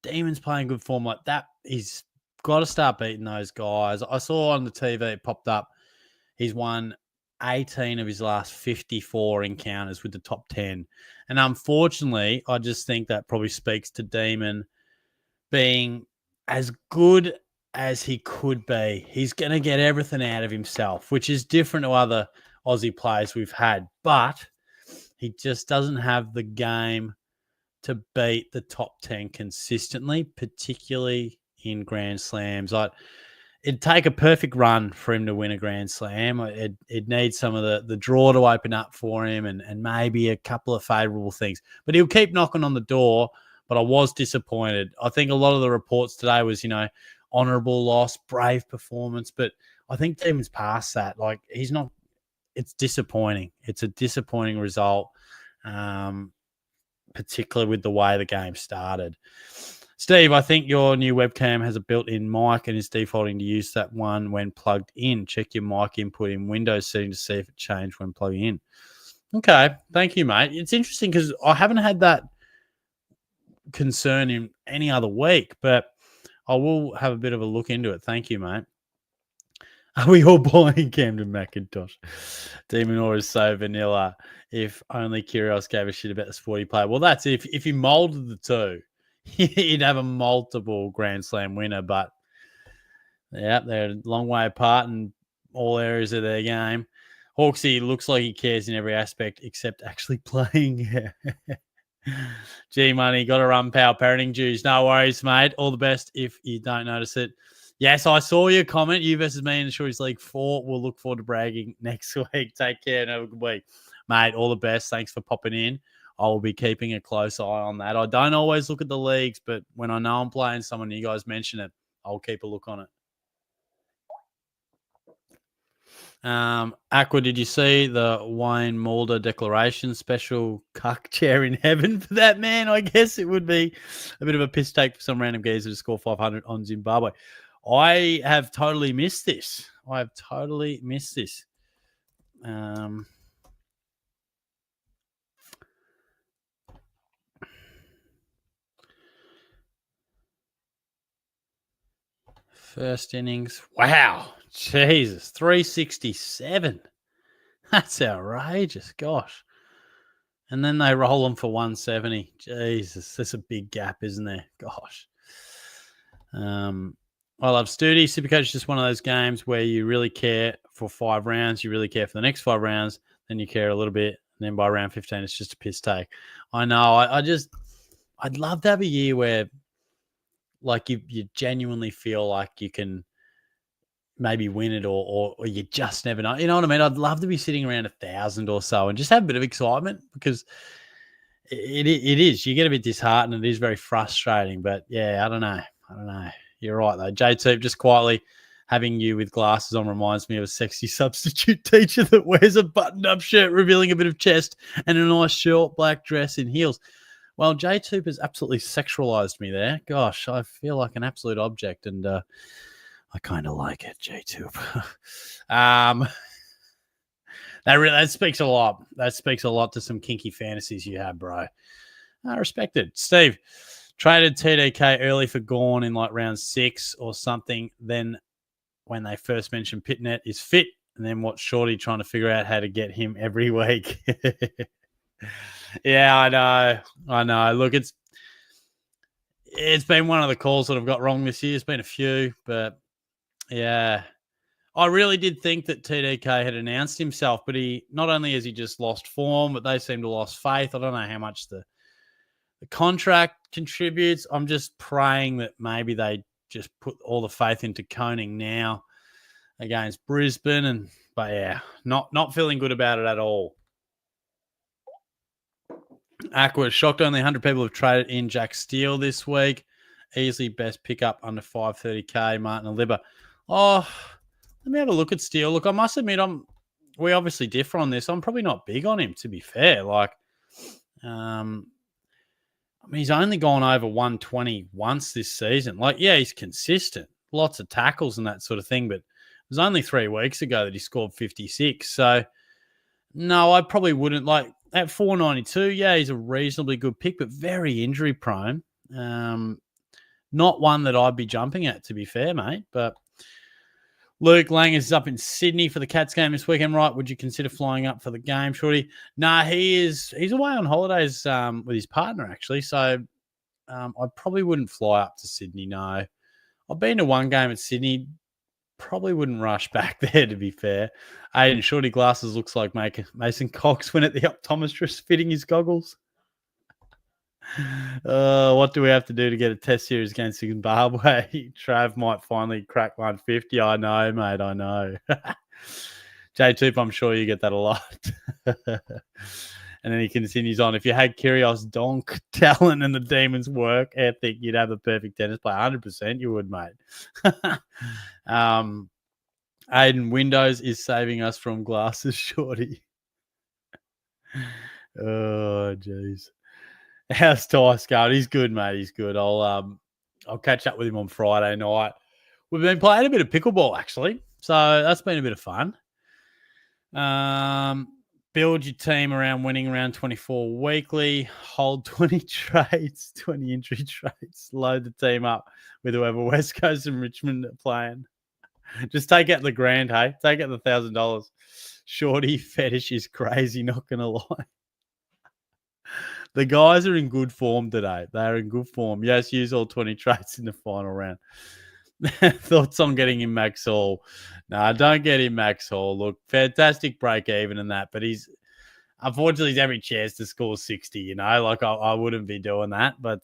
Demon's playing good form like that. He's got to start beating those guys. I saw on the TV, it popped up, he's won 18 of his last 54 encounters with the top 10. And unfortunately, I just think that probably speaks to Demon being as good as he could be. He's going to get everything out of himself, which is different to other Aussie players we've had. But he just doesn't have the game to beat the top 10 consistently, particularly in Grand Slams. It'd take a perfect run for him to win a Grand Slam. It needs some of the draw to open up for him and maybe a couple of favourable things. But he'll keep knocking on the door, but I was disappointed. I think a lot of the reports today was, honourable loss, brave performance, but I think Demon's past that. Like, he's not – it's disappointing. It's a disappointing result, particularly with the way the game started. Steve, I think your new webcam has a built-in mic and is defaulting to use that one when plugged in. Check your mic input in Windows setting to see if it changed when plugging in. Okay, thank you, mate. It's interesting because I haven't had that concern in any other week, but I will have a bit of a look into it. Thank you, mate. Are we all buying Camden McIntosh? Demon Or is so vanilla. If only Kyrgios gave a shit about the sport he played. Well, that's if you molded the two, you'd have a multiple Grand Slam winner. But yeah, they're a long way apart in all areas of their game. Hawksy looks like he cares in every aspect except actually playing. G Money, got to run power parenting dues. No worries, mate. All the best if you don't notice it. Yes, I saw your comment. You versus me in the Shorties League 4. We'll look forward to bragging next week. Take care and have a good week. Mate, all the best. Thanks for popping in. I will be keeping a close eye on that. I don't always look at the leagues, but when I know I'm playing someone, you guys mention it, I'll keep a look on it. Aqua, did you see the Wayne Mulder declaration? Special cuck chair in heaven for that man? I guess it would be a bit of a piss take for some random geezer to score 500 on Zimbabwe. I have totally missed this. First innings. Wow. Jesus. 367. That's outrageous. Gosh. And then they roll them for 170. Jesus. That's a big gap, isn't there? Gosh. I love Studi. SuperCoach is just one of those games where you really care for 5 rounds. You really care for the next 5 rounds. Then you care a little bit. And then by round 15, it's just a piss take. I know. I'd love to have a year where like you genuinely feel like you can maybe win it or you just never know. You know what I mean? I'd love to be sitting around 1,000 or so and just have a bit of excitement because it is. You get a bit disheartened and it is very frustrating. But yeah, I don't know. You're right though. J2 just quietly having you with glasses on reminds me of a sexy substitute teacher that wears a buttoned-up shirt revealing a bit of chest and a nice short black dress in heels. Well, J2 has absolutely sexualized me there. Gosh, I feel like an absolute object, and I kind of like it, J2. That speaks a lot. That speaks a lot to some kinky fantasies you have, bro. I respect it. Steve, traded TDK early for Gawn in like round 6 or something. Then when they first mentioned Pitnet is fit, and then watch Shorty trying to figure out how to get him every week. Yeah, I know. Look, it's been one of the calls that I've got wrong this year. It's been a few, but yeah. I really did think that TDK had announced himself, but he not only has he just lost form, but they seem to have lost faith. I don't know how much the contract contributes. I'm just praying that maybe they just put all the faith into Koning now against Brisbane. But yeah, not feeling good about it at all. Aqua shocked. Only 100 people have traded in Jack Steele this week. Easily best pickup under 530k. Martin Aliba. Oh, let me have a look at Steele. Look, I must admit, we obviously differ on this. I'm probably not big on him, to be fair. Like, I mean, he's only gone over 120 once this season. Like, yeah, he's consistent. Lots of tackles and that sort of thing. But it was only 3 weeks ago that he scored 56. So, no, I probably wouldn't. Like, at 492, yeah, he's a reasonably good pick, but very injury prone. Not one that I'd be jumping at, to be fair, mate. But Luke Lang is up in Sydney for the Cats game this weekend, right? Would you consider flying up for the game, Shorty? Nah, he's away on holidays with his partner, actually. So I probably wouldn't fly up to Sydney, no. I've been to one game at Sydney. Probably wouldn't rush back there, to be fair. Aiden Shorty glasses looks like Mason Cox went at the optometrist fitting his goggles. What do we have to do to get a test series against Zimbabwe? Trav might finally crack 150. I know, mate. I know. J2, I'm sure you get that a lot. And then he continues on. If you had Kyrgios, Donk, talent, and the Demons' work ethic, you'd have the perfect tennis player. 100% you would, mate. Aiden, Windows is saving us from glasses, Shorty. Oh, jeez. How's Tice going? He's good, mate. He's good. I'll catch up with him on Friday night. We've been playing a bit of pickleball, actually. So that's been a bit of fun. Build your team around winning around 24 weekly. Hold 20 trades, 20 injury trades. Load the team up with whoever West Coast and Richmond are playing. Just take out the grand, hey? Take out the $1,000. Shorty fetish is crazy, not going to lie. The guys are in good form today. They are in good form. Yes, use all 20 trades in the final round. Thoughts on getting him Max Hall? No, don't get him Max Hall. Look, fantastic break even in that, but unfortunately he's every chance to score 60, you know? Like I wouldn't be doing that, but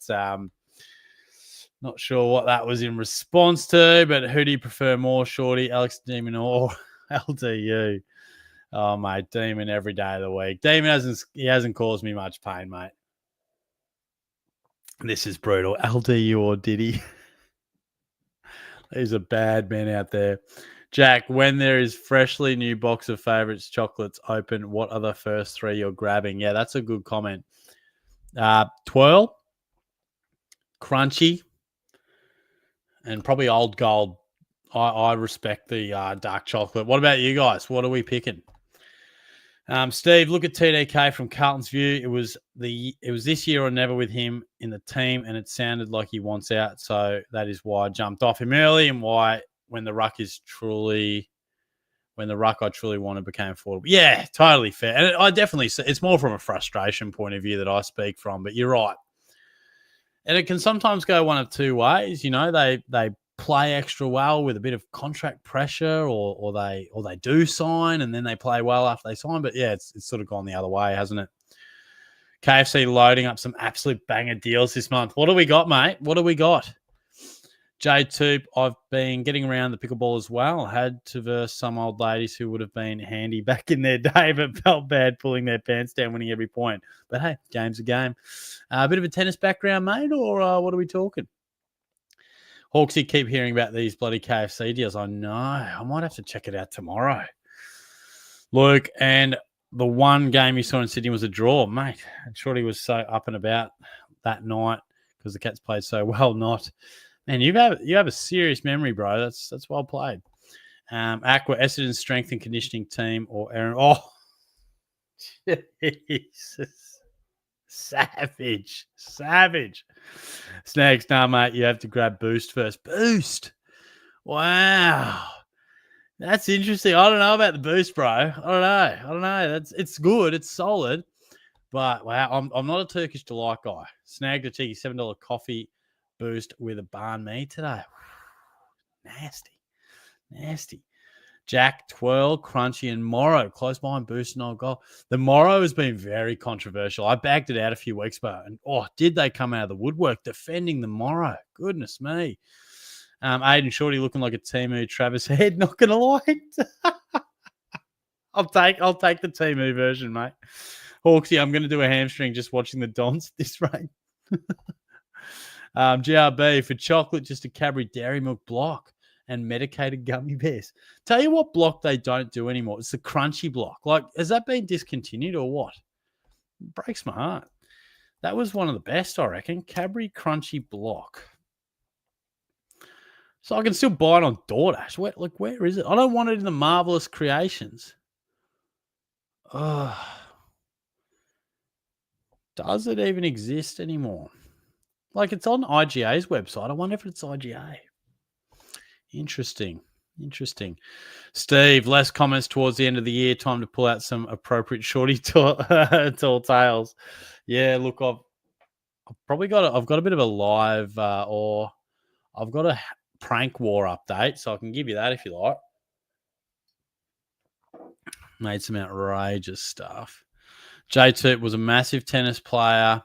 not sure what that was in response to, but who do you prefer more, Shorty, Alex Demon or LDU? Oh, mate, Demon every day of the week. Demon hasn't caused me much pain, mate. This is brutal. LDU or Diddy? There's a bad man out there. Jack, when there is freshly new box of favourites chocolates open, what are the first 3 you're grabbing? Yeah, that's a good comment. Twirl, Crunchy, and probably Old Gold. I respect the dark chocolate. What about you guys? What are we picking? Steve, look at TDK from Carlton's view. It was this year or never with him in the team, and it sounded like he wants out. So that is why I jumped off him early, and why when the ruck I truly wanted became affordable. Yeah, totally fair. And I definitely, it's more from a frustration point of view that I speak from. But you're right, and it can sometimes go one of two ways. You know, they play extra well with a bit of contract pressure, or they do sign and then they play well after they sign. But yeah, it's sort of gone the other way, hasn't it? KFC loading up some absolute banger deals this month. What do we got, mate? What do we got? J2, I've been getting around the pickleball as well. Had to verse some old ladies who would have been handy back in their day, but felt bad pulling their pants down, winning every point. But hey, game's a game. A bit of a tennis background, mate, or what are we talking? Hawksy, keep hearing about these bloody KFC deals. I know. I might have to check it out tomorrow. Luke, and the one game you saw in Sydney was a draw, mate. And Shorty was so up and about that night because the Cats played so well. Not, man, you have a serious memory, bro. That's well played. Aqua, Essendon's strength and conditioning team, or Aaron. Oh, Jesus, savage. Snags, nah, mate. You have to grab Boost first. Boost. Wow. That's interesting. I don't know about the Boost, bro. I don't know. It's good. It's solid. But wow, I'm not a Turkish delight guy. Snagged a cheeky $7 coffee Boost with a banh mi today. Nasty. Jack, Twirl, Crunchy, and Morrow close behind Boost and old goal. The Morrow has been very controversial. I bagged it out a few weeks ago, and did they come out of the woodwork defending the Morrow? Goodness me. Aiden Shorty looking like a Timu Travis Head, not gonna lie. I'll take the Timu version, mate. Hawksy, I'm gonna do a hamstring just watching the Dons at this rate. GRB for chocolate, just a Cadbury Dairy Milk block and medicated gummy bears. Tell you what block they don't do anymore. It's the crunchy block. Like, has that been discontinued or what? It breaks my heart. That was one of the best, I reckon. Cadbury Crunchy block. So I can still buy it on DoorDash. Where is it? I don't want it in the Marvelous Creations. Does it even exist anymore? Like, it's on IGA's website. I wonder if it's IGA. Interesting. Steve, less comments towards the end of the year. Time to pull out some appropriate shorty tall tales. Yeah, look, I've got a bit of a live or I've got a prank war update, so I can give you that if you like. Made some outrageous stuff. J2 was a massive tennis player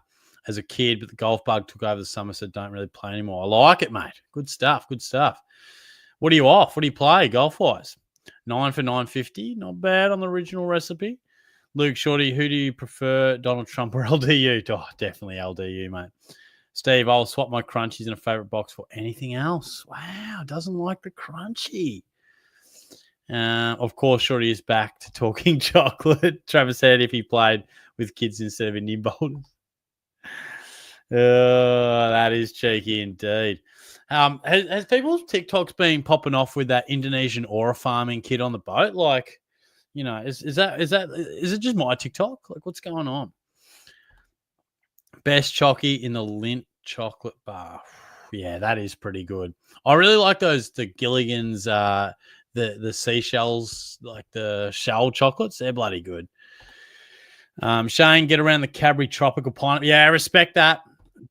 as a kid, but the golf bug took over the summer, so don't really play anymore. I like it, mate. Good stuff. What are you off? What do you play golf-wise? 9 for 950. Not bad on the original recipe. Luke Shorty, who do you prefer, Donald Trump or LDU? Oh, definitely LDU, mate. Steve, I'll swap my crunchies in a favorite box for anything else. Wow, doesn't like the crunchy. Of course, Shorty is back to talking chocolate. Travis said if he played with kids instead of Indian bowlers. That is cheeky indeed. Has people's TikToks been popping off with that Indonesian aura farming kid on the boat? Like, you know, is it just my TikTok? Like, what's going on? Best chocky in the Lindt chocolate bar. Yeah, that is pretty good. I really like the Gilligan's, the seashells, like the shell chocolates. They're bloody good. Shane, get around the Cadbury Tropical Pineapple. Yeah, I respect that.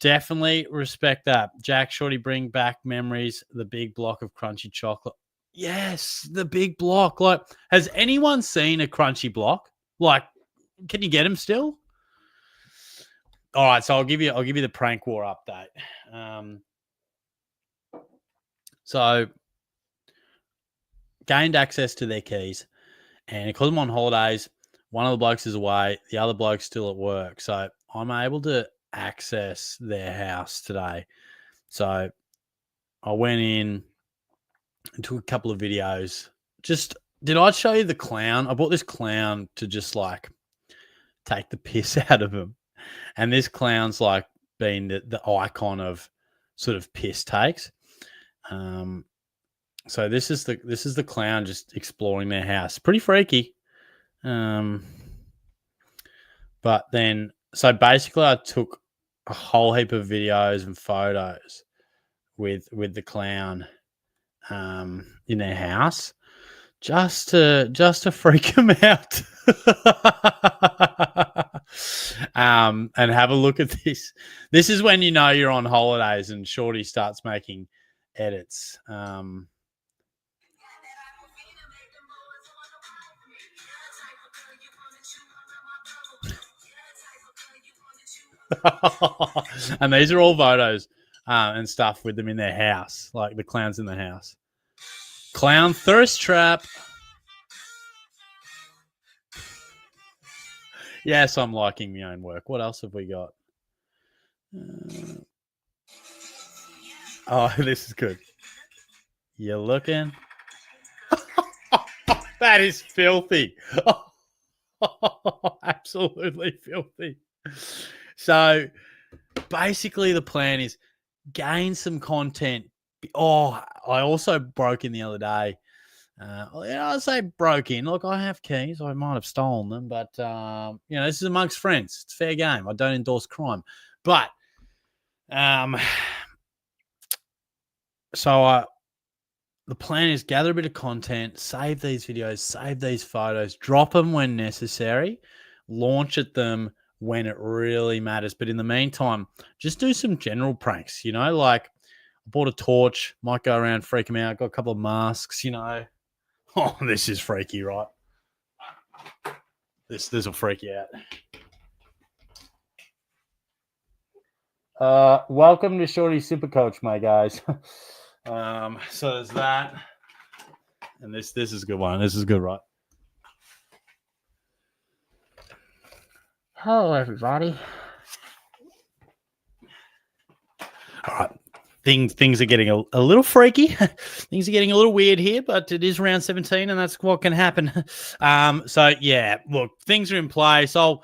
Definitely respect that. Jack, Shorty, bring back memories. The big block of crunchy chocolate. Yes, the big block. Like, has anyone seen a crunchy block? Like, can you get them still? All right, so I'll give you the prank war update. So gained access to their keys, and because I'm on holidays, one of the blokes is away, the other bloke's still at work. So I'm able to access their house today. So I went in and took a couple of videos. Did I show you the clown? I bought this clown to just like take the piss out of him. And this clown's like been the icon of sort of piss takes. So this is the clown just exploring their house. Pretty freaky. But then, so basically I took a whole heap of videos and photos with the clown in their house just to freak him out. And have a look at this. This is when you know you're on holidays and Shorty starts making edits. And these are all photos and stuff with them in their house. like the clown's in the house. Clown thirst trap. Yes, I'm liking my own work. What else have we got? Oh, this is good. You're looking. That is filthy. Absolutely filthy. So basically the plan is gain some content. Oh, I also broke in the other day. I say broke in. Look, I have keys. I might have stolen them, but this is amongst friends. It's fair game. I don't endorse crime. But so the plan is gather a bit of content, save these videos, save these photos, drop them when necessary, launch at them when it really matters. But in the meantime, just do some general pranks, like I bought a torch, might go around, freak them out, got a couple of masks, Oh, this is freaky, right? This will freak you out. Welcome to Shorty SuperCoach, my guys. So there's that. And this is a good one. This is good, right? Hello, everybody. All right. Things are getting a little freaky. Things are getting a little weird here, but it is round 17, and that's what can happen. So yeah, look, things are in place. I'll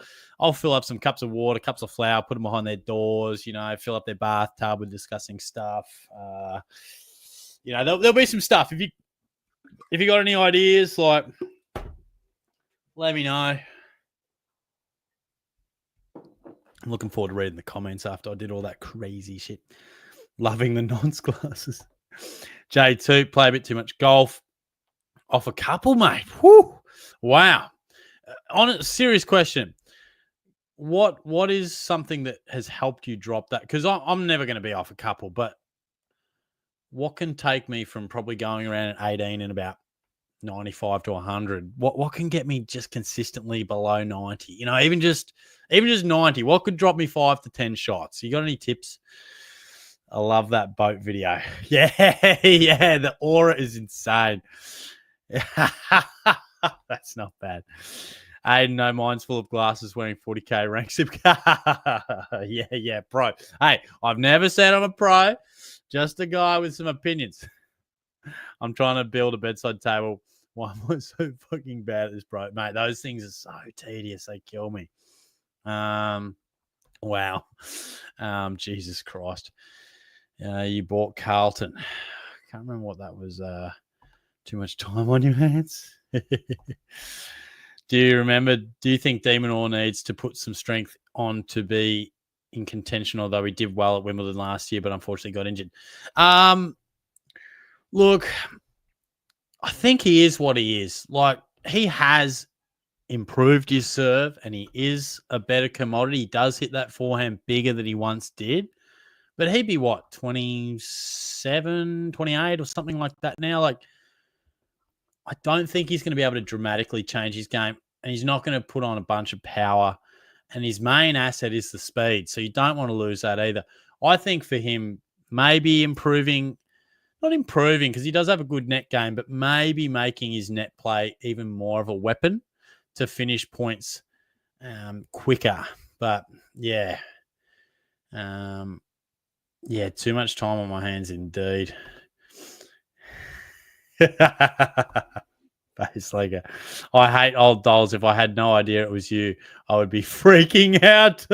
fill up some cups of water, cups of flour, put them behind their doors. Fill up their bathtub with discussing stuff. There'll be some stuff. If you got any ideas, like, let me know. I'm looking forward to reading the comments after I did all that crazy shit. Loving the nonce glasses. J2, play a bit too much golf. Off a couple, mate. Whew. Wow. On a serious question, what is something that has helped you drop that? Because I'm never going to be off a couple, but what can take me from probably going around at 18 and about 95 to 100? What can get me just consistently below 90? Even just 90. What could drop me 5 to 10 shots? You got any tips? I love that boat video. Yeah, the aura is insane. That's not bad. Aiden, no, mine's full of glasses wearing 40K rank zip. Yeah, pro. Hey, I've never said I'm a pro. Just a guy with some opinions. I'm trying to build a bedside table. Why am I so fucking bad at this, bro? Mate, those things are so tedious. They kill me. Wow. Jesus Christ. You bought Carlton. Can't remember what that was. Too much time on your hands. Do you think Demon Orr needs to put some strength on to be in contention, although he did well at Wimbledon last year, but unfortunately got injured? Look, I think he is what he is. Like, he has improved his serve and he is a better commodity. He does hit that forehand bigger than he once did. But he'd be what, 27, 28 or something like that now? Like, I don't think he's going to be able to dramatically change his game, and he's not going to put on a bunch of power. And his main asset is the speed, so you don't want to lose that either. I think for him, maybe not improving because he does have a good net game, but maybe making his net play even more of a weapon to finish points quicker. But yeah. Yeah, too much time on my hands indeed. Face Lager. I hate old dolls. If I had no idea it was you, I would be freaking out.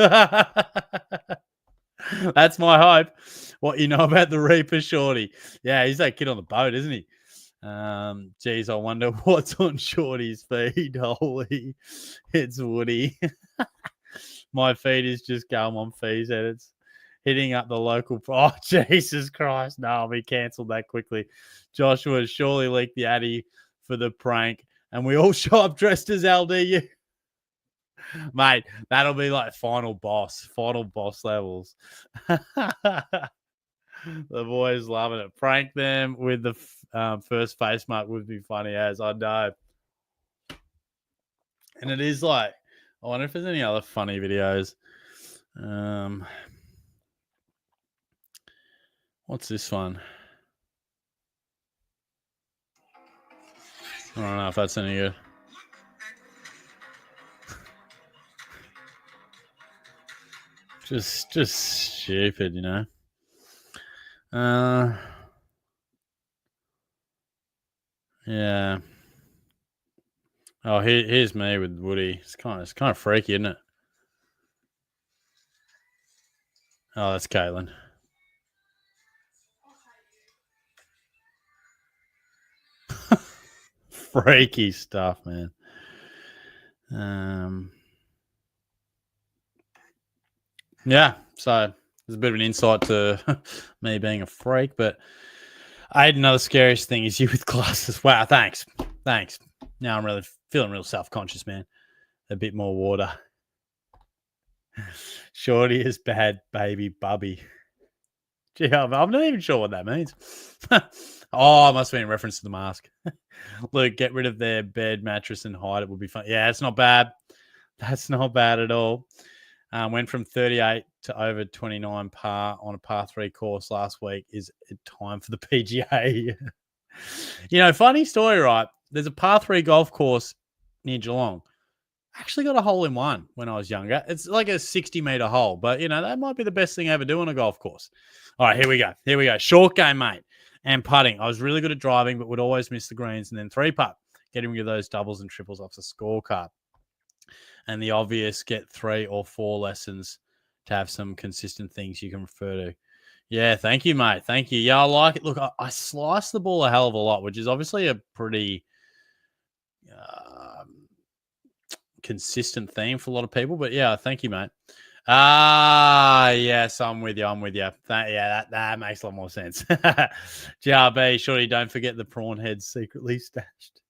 That's my hope. What you know about the Reaper, Shorty? Yeah, he's that kid on the boat, isn't he? Geez, I wonder what's on Shorty's feed. Holy, it's Woody. My feed is just going on fees edits. Hitting up the local. Oh, Jesus Christ. No, we cancelled that quickly. Joshua surely leaked the Addy for the prank, and we all show up dressed as LDU. Mate, that'll be like final boss levels. The boys loving it. Prank them with the first face mark would be funny as, I know. And it is like, I wonder if there's any other funny videos. What's this one? I don't know if that's any good. Just stupid, you know. Yeah. Oh, here's me with Woody. It's kind of freaky, isn't it? Oh, that's Caitlin. Freaky stuff, man. Yeah. So there's a bit of an insight to me being a freak, but I had another scariest thing is you with glasses. Wow, thanks. Now I'm really feeling real self-conscious, man. A bit more water. Shorty is bad, baby, bubby. Gee, I'm not even sure what that means. Oh, it must be in reference to the mask. Look, get rid of their bed, mattress, and hide. It would be fun. Yeah, it's not bad. That's not bad at all. Went from 38 to over 29 par on a par 3 course last week. Is it time for the PGA? You know, funny story, right? There's a par 3 golf course near Geelong. Actually got a hole in one when I was younger. It's like a 60-meter hole, but, you know, that might be the best thing I ever do on a golf course. All right, here we go. Short game, mate. And putting. I was really good at driving, but would always miss the greens. And then 3-putt, getting rid of those doubles and triples off the scorecard. And the obvious, get 3 or 4 lessons to have some consistent things you can refer to. Yeah, thank you, mate. Thank you. Yeah, I like it. Look, I slice the ball a hell of a lot, which is obviously a pretty consistent theme for a lot of people. But yeah, thank you, mate. Yes, I'm with you. That makes a lot more sense. GRB, surely don't forget the prawn heads secretly stashed.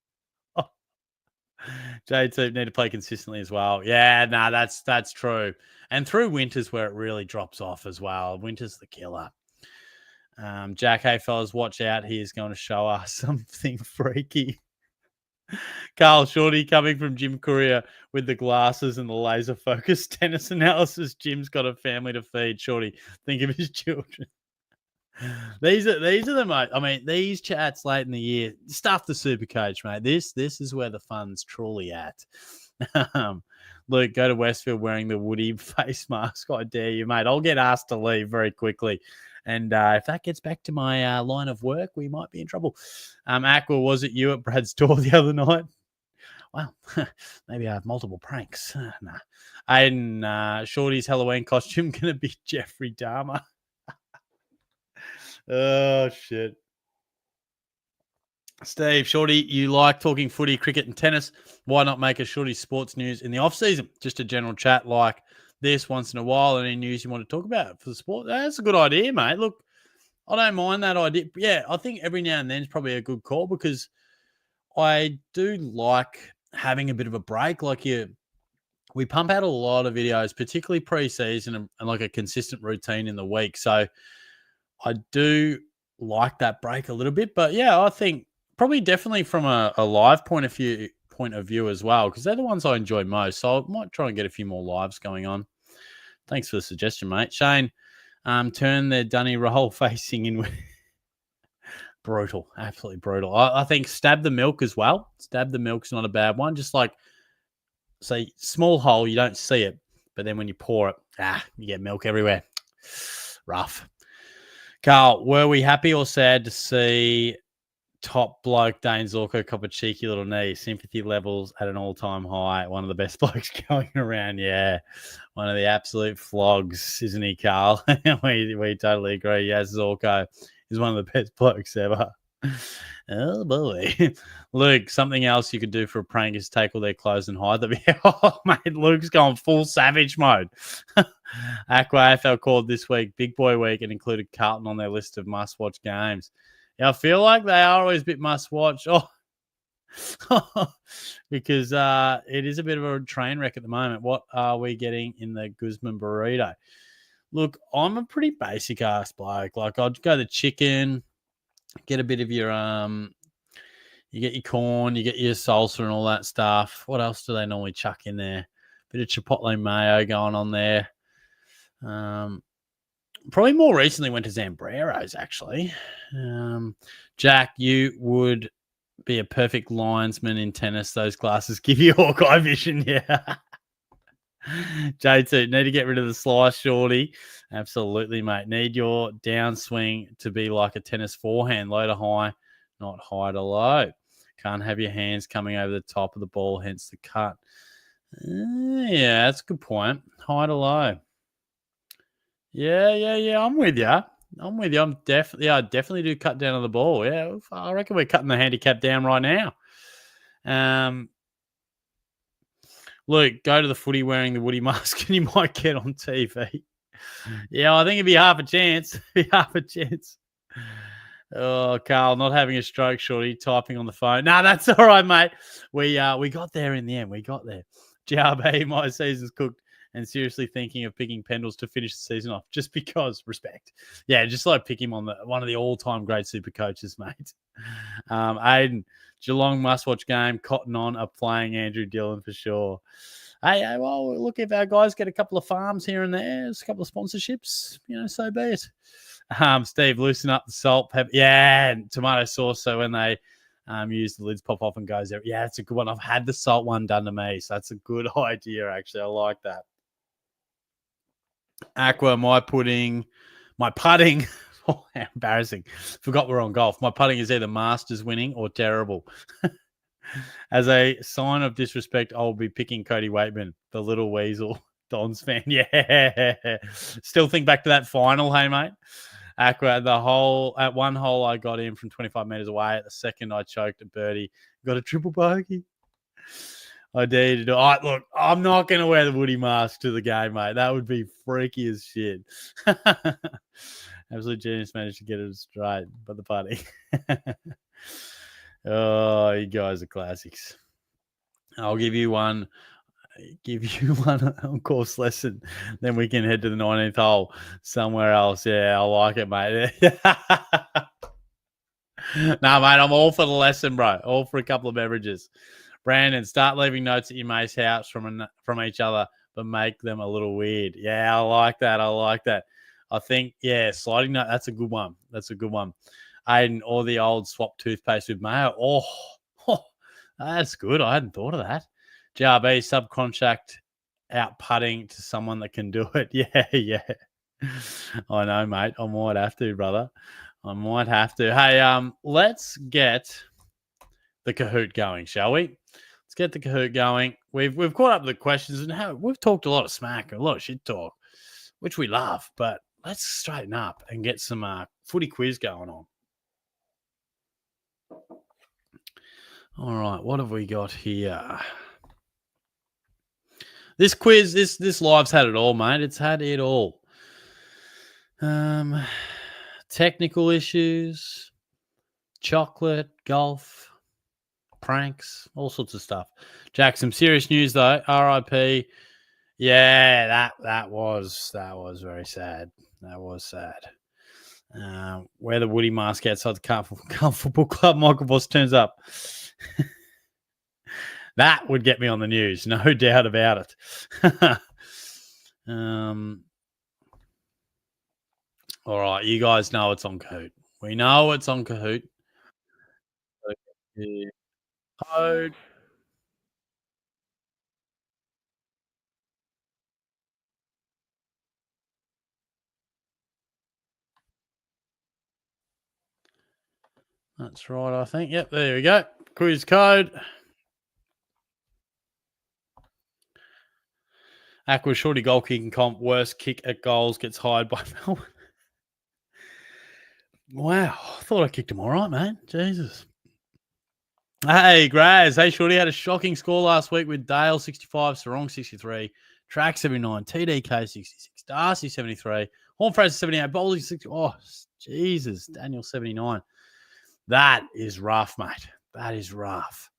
J2 need to play consistently as well. Yeah, no, that's true. And through winter's where it really drops off as well. Winter's the killer. Jack, hey fellas, watch out. He is going to show us something freaky. Carl Shorty coming from Jim Courier with the glasses and the laser focused tennis analysis. Jim's got a family to feed. Shorty, think of his children. These are the most. I mean, these chats late in the year, stuff the SuperCoach, mate. This is where the fun's truly at. Luke, go to Westfield wearing the Woody face mask. I dare you, mate. I'll get asked to leave very quickly. And if that gets back to my line of work, we might be in trouble. Aqua, was it you at Brad's door the other night? Well, maybe I have multiple pranks. Nah. Aiden, Shorty's Halloween costume going to be Jeffrey Dahmer. Oh, shit. Steve, Shorty, you like talking footy, cricket, and tennis. Why not make a Shorty sports news in the off-season? Just a general chat like this once in a while. Any news you want to talk about for the sport? That's a good idea, mate. Look, I don't mind that idea. Yeah, I think every now and then is probably a good call because I do like having a bit of a break. Like we pump out a lot of videos, particularly pre-season and like a consistent routine in the week. So I do like that break a little bit. But yeah, I think probably definitely from a live point of view as well, because they're the ones I enjoy most. So I might try and get a few more lives going on. Thanks for the suggestion, mate. Shane, turn their dunny roll facing in. Brutal, absolutely brutal. I think stab the milk as well. Stab the milk's not a bad one. Just like, say, small hole, you don't see it. But then when you pour it, you get milk everywhere. Rough. Carl, were we happy or sad to see top bloke Dane Zorko cop a cheeky little knee? Sympathy levels at an all-time high. One of the best blokes going around. Yeah, one of the absolute flogs, isn't he, Carl? we totally agree. Yes, Zorko is one of the best blokes ever. Oh, boy. Luke, something else you could do for a prank is take all their clothes and hide them. Oh, mate, Luke's going full savage mode. Aqua AFL called this week Big Boy Week and included Carlton on their list of must-watch games. Yeah, I feel like they are always a bit must-watch. Because it is a bit of a train wreck at the moment. What are we getting in the Guzman burrito? Look, I'm a pretty basic-ass bloke. Like, I'd go the chicken, get a bit of your you get your corn, you get your salsa and all that stuff. What else do they normally chuck in there? Bit of chipotle mayo going on there. Probably more recently went to Zambreros, actually. Jack, you would be a perfect linesman in tennis. Those glasses give you Hawkeye vision. Yeah. J2, need to get rid of the slice, shorty. Absolutely, mate. Need your downswing to be like a tennis forehand, low to high, not high to low. Can't have your hands coming over the top of the ball, hence the cut. Yeah, that's a good point. High to low. Yeah. I'm with you. I definitely do cut down on the ball. Yeah, I reckon we're cutting the handicap down right now. Luke, go to the footy wearing the Woody mask and you might get on TV. Yeah, I think it'd be half a chance. Oh, Carl, not having a stroke, shorty, typing on the phone. No, that's all right, mate. We got there in the end. We got there. GRB, my season's cooked, and seriously thinking of picking Pendles to finish the season off just because respect. Yeah, just like pick him on one of the all-time great super coaches, mate. Aiden, Geelong must-watch game. Cotton On are playing Andrew Dillon for sure. Hey, well, look, if our guys get a couple of farms here and there, a couple of sponsorships, so be it. Steve, loosen up the salt, pepper. Yeah, and tomato sauce. So when they use the lids pop off and goes there. Yeah, that's a good one. I've had the salt one done to me, so that's a good idea, actually. I like that. Aqua, my putting. Oh, how embarrassing. Forgot we're on golf. My putting is either Masters winning or terrible. As a sign of disrespect, I'll be picking Cody Waitman, the little weasel. Don's fan. Yeah. Still think back to that final, hey, mate. Aqua, at one hole, I got in from 25 meters away. At the second, I choked a birdie. Got a triple bogey. I dare you to do. All right, look, I'm not going to wear the Woody mask to the game, mate. That would be freaky as shit. Absolute genius managed to get it straight, but the party. Oh, you guys are classics. I'll give you one on course lesson. Then we can head to the 19th hole somewhere else. Yeah, I like it, mate. Nah, mate, I'm all for the lesson, bro. All for a couple of beverages. Brandon, start leaving notes at your mate's house from each other, but make them a little weird. Yeah, I like that. I think, yeah, sliding note, that's a good one. Aiden, or the old swap toothpaste with mayo. Oh, that's good. I hadn't thought of that. JRB, subcontract out putting to someone that can do it. Yeah. I know, mate. I might have to, brother. Hey, let's get the Kahoot going, shall we? Let's get the Kahoot going. We've caught up with the questions and we've talked a lot of smack, a lot of shit talk, which we love, but let's straighten up and get some footy quiz going on. All right, what have we got here? This quiz, this live's had it all, mate. It's had it all. Technical issues, chocolate, golf, pranks, all sorts of stuff. Jack, some serious news though. RIP. Yeah, that was very sad. That was sad. Wear the Woody mask outside the Carlton Football Club. Michael Voss turns up. That would get me on the news, no doubt about it. All right, you guys know it's on Kahoot. We know it's on Kahoot. Code. That's right, I think. Yep, there we go. Quiz code. Aqua shorty goal kicking comp. Worst kick at goals gets hired by Melbourne. Wow. I thought I kicked him all right, man. Jesus. Hey, Graz. Hey, shorty had a shocking score last week with Dale 65, Sarong 63, Track 79, TDK 66, Darcy 73, Horn Fraser 78, Bowling 60. Oh, Jesus. Daniel 79. That is rough, mate. That is rough.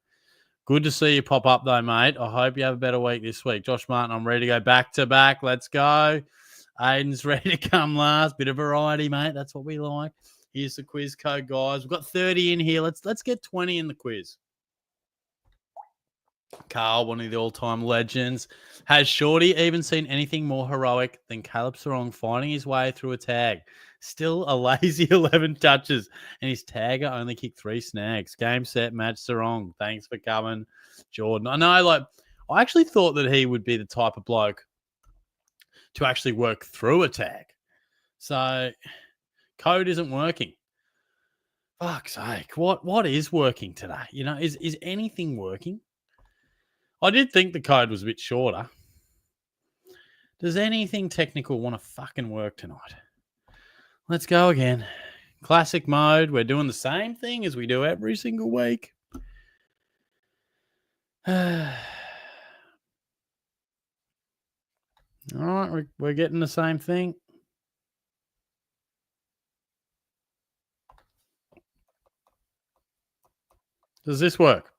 Good to see you pop up, though, mate. I hope you have a better week this week. Josh Martin, I'm ready to go back to back. Let's go. Aiden's ready to come last. Bit of variety, mate. That's what we like. Here's the quiz code, guys. We've got 30 in here. Let's get 20 in the quiz. Carl, one of the all-time legends. Has Shorty even seen anything more heroic than Caleb Sarong finding his way through a tag? Still a lazy 11 touches, and his tagger only kicked 3 snags. Game, set, match, Sarong. Thanks for coming, Jordan. I know, I actually thought that he would be the type of bloke to actually work through a tag. So, code isn't working. Fuck's sake. What is working today? Is anything working? I did think the code was a bit shorter. Does anything technical want to fucking work tonight? Let's go again. Classic mode. We're doing the same thing as we do every single week. All right, we're getting the same thing. Does this work?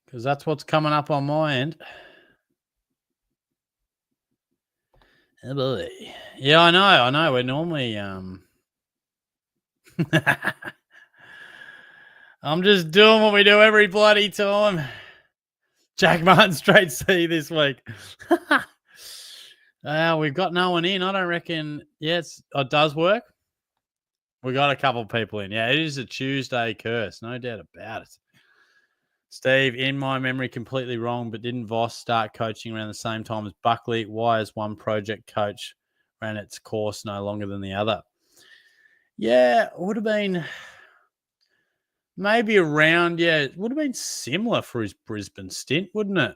Because that's what's coming up on my end. Oh boy. Yeah, I know. We're normally I'm just doing what we do every bloody time. Jack Martin straight C this week. We've got no one in. I don't reckon. Yes, it does work. We got a couple of people in. Yeah, it is a Tuesday curse. No doubt about it. Steve, in my memory, completely wrong, but didn't Voss start coaching around the same time as Buckley? Why is one project coach ran its course no longer than the other? Yeah, it would have been maybe around, it would have been similar for his Brisbane stint, wouldn't it?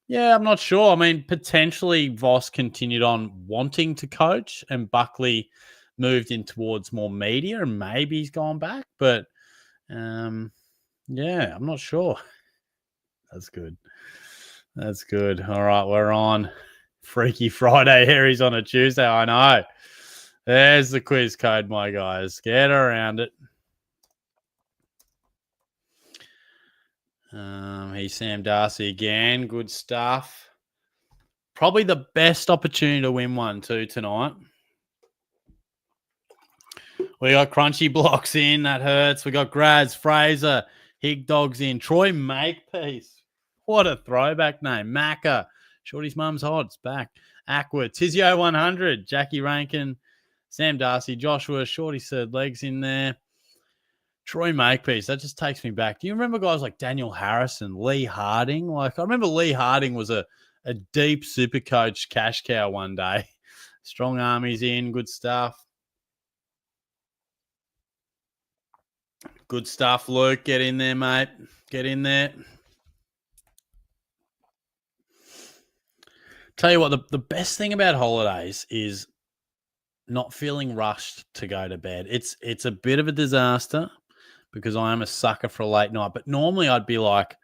Yeah, I'm not sure. I mean, potentially Voss continued on wanting to coach and Buckley moved in towards more media and maybe he's gone back, but yeah, I'm not sure. That's good. That's good. All right, we're on Freaky Friday. Harry's on a Tuesday. I know. There's the quiz code, my guys. Get around it. He's Sam Darcy again. Good stuff. Probably the best opportunity to win one too tonight. We got Crunchy Blocks in. That hurts. We got Grads, Fraser, Hig Dogs in. Troy Makepeace. What a throwback name. Macca. Shorty's mum's hot. It's back. Aqua. Tizio 100. Jackie Rankin. Sam Darcy. Joshua. Shorty Third Legs in there. Troy Makepeace. That just takes me back. Do you remember guys like Daniel Harrison, Lee Harding? I remember Lee Harding was a deep SuperCoach cash cow one day. Strong Army's in. Good stuff. Good stuff, Luke. Get in there, mate. Get in there. Tell you what, the best thing about holidays is not feeling rushed to go to bed. It's a bit of a disaster because I am a sucker for a late night. But normally I'd be like,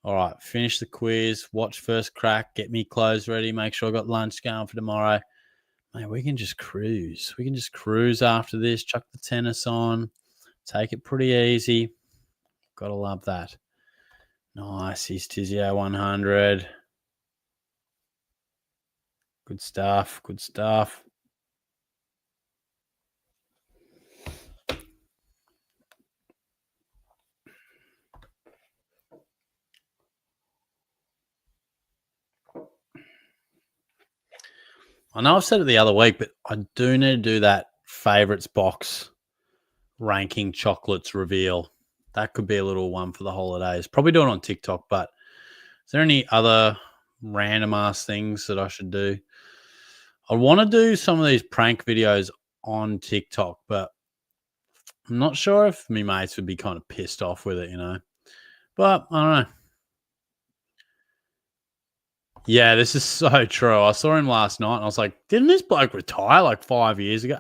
all right, finish the quiz, watch first crack, get me clothes ready, make sure I got lunch going for tomorrow. Mate, we can just cruise. We can just cruise after this, chuck the tennis on, take it pretty easy. Gotta love that. Nice. He's Tizio 100. Good stuff. Good stuff. I know I've said it the other week, but I do need to do that favorites box ranking chocolates reveal. That could be a little one for the holidays. Probably do it on TikTok, but is there any other random ass things that I should do? I want to do some of these prank videos on TikTok, but I'm not sure if me mates would be kind of pissed off with it, you know. But I don't know. Yeah, this is so true. I saw him last night and I was like, didn't this bloke retire like 5 years ago?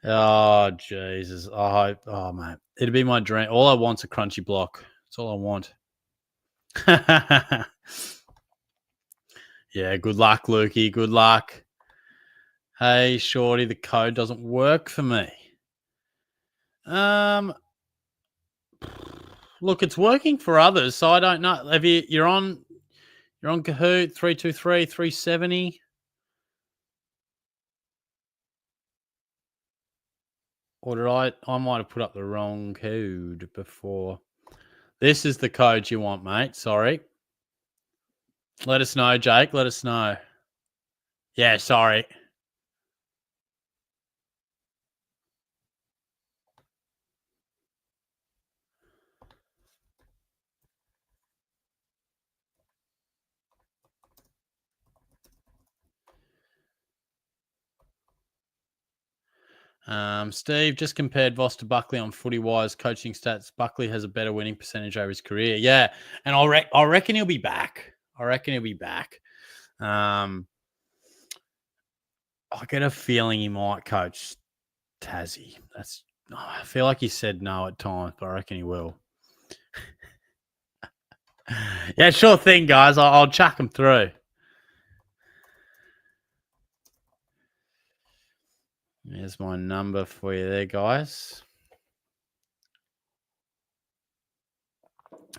Oh, Jesus. Oh, mate. It'd be my dream. All I want's a crunchy block. That's all I want. Yeah, good luck, Lukey. Good luck. Hey, Shorty, the code doesn't work for me. Look, it's working for others, so I don't know. Have you're on Kahoot 323 370. Or did I might have put up the wrong code before. This is the code you want, mate. Sorry. Let us know, Jake. Let us know. Yeah, sorry. Steve just compared Voss to Buckley on footy wise coaching stats. Buckley has a better winning percentage over his career. Yeah, and I reckon he'll be back. I get a feeling he might coach Tassie. I feel like he said no at times, but I reckon he will. Yeah, sure thing, guys. I'll chuck him through. There's my number for you there, guys.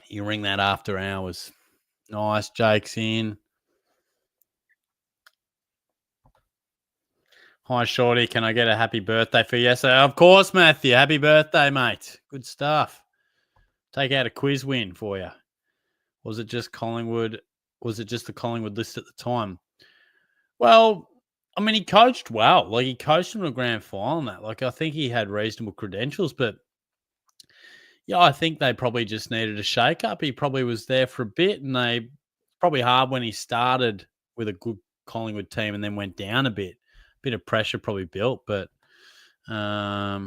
You ring that after hours. Nice, Jake's in. Hi, Shorty. Can I get a happy birthday for you? Yes, of course, Matthew. Happy birthday, mate. Good stuff. Take out a quiz win for you. Was it just Collingwood? Was it just the Collingwood list at the time? Well, I mean, he coached well. Like, he coached him to a grand final and that. Like, I think he had reasonable credentials, but yeah, I think they probably just needed a shake-up. He probably was there for a bit, and they probably hard when he started with a good Collingwood team and then went down a bit. Bit of pressure probably built, but yeah,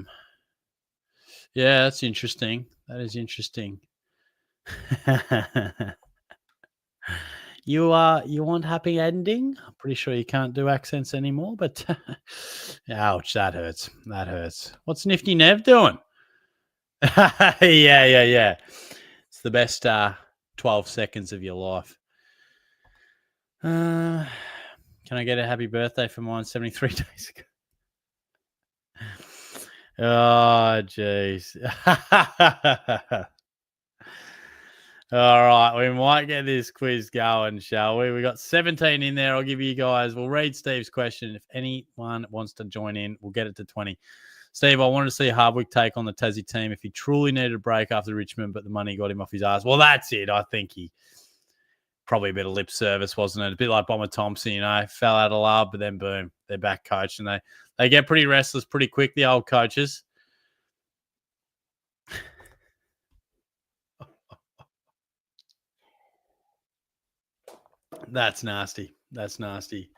that's interesting. That is interesting. You want happy ending? I'm pretty sure you can't do accents anymore, but ouch, that hurts. That hurts. What's Nifty Nev doing? Yeah. It's the best 12 seconds of your life. Can I get a happy birthday for mine 73 days ago? Oh, jeez. All right, we might get this quiz going, shall we? We got 17 in there. I'll give you guys. We'll read Steve's question. If anyone wants to join in, we'll get it to 20. Steve, I wanted to see Hardwick take on the Tassie team if he truly needed a break after Richmond, but the money got him off his ass. Well, that's it. I think he probably a bit of lip service, wasn't it? A bit like Bomber Thompson, fell out of love, but then boom, they're back coached, and they get pretty restless pretty quick, the old coaches. That's nasty. That's nasty.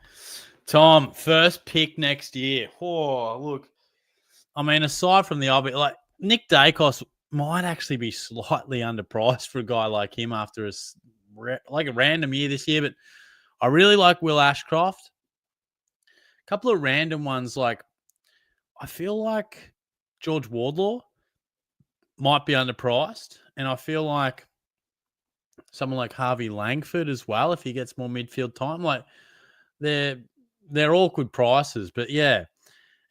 Tom, first pick next year. Oh, look. I mean, aside from the obvious, like Nick Dacos might actually be slightly underpriced for a guy like him after a random year this year, but I really like Will Ashcroft. A couple of random ones, like I feel like George Wardlaw might be underpriced, and I feel like someone like Harvey Langford as well, if he gets more midfield time. Like they're awkward prices, but yeah.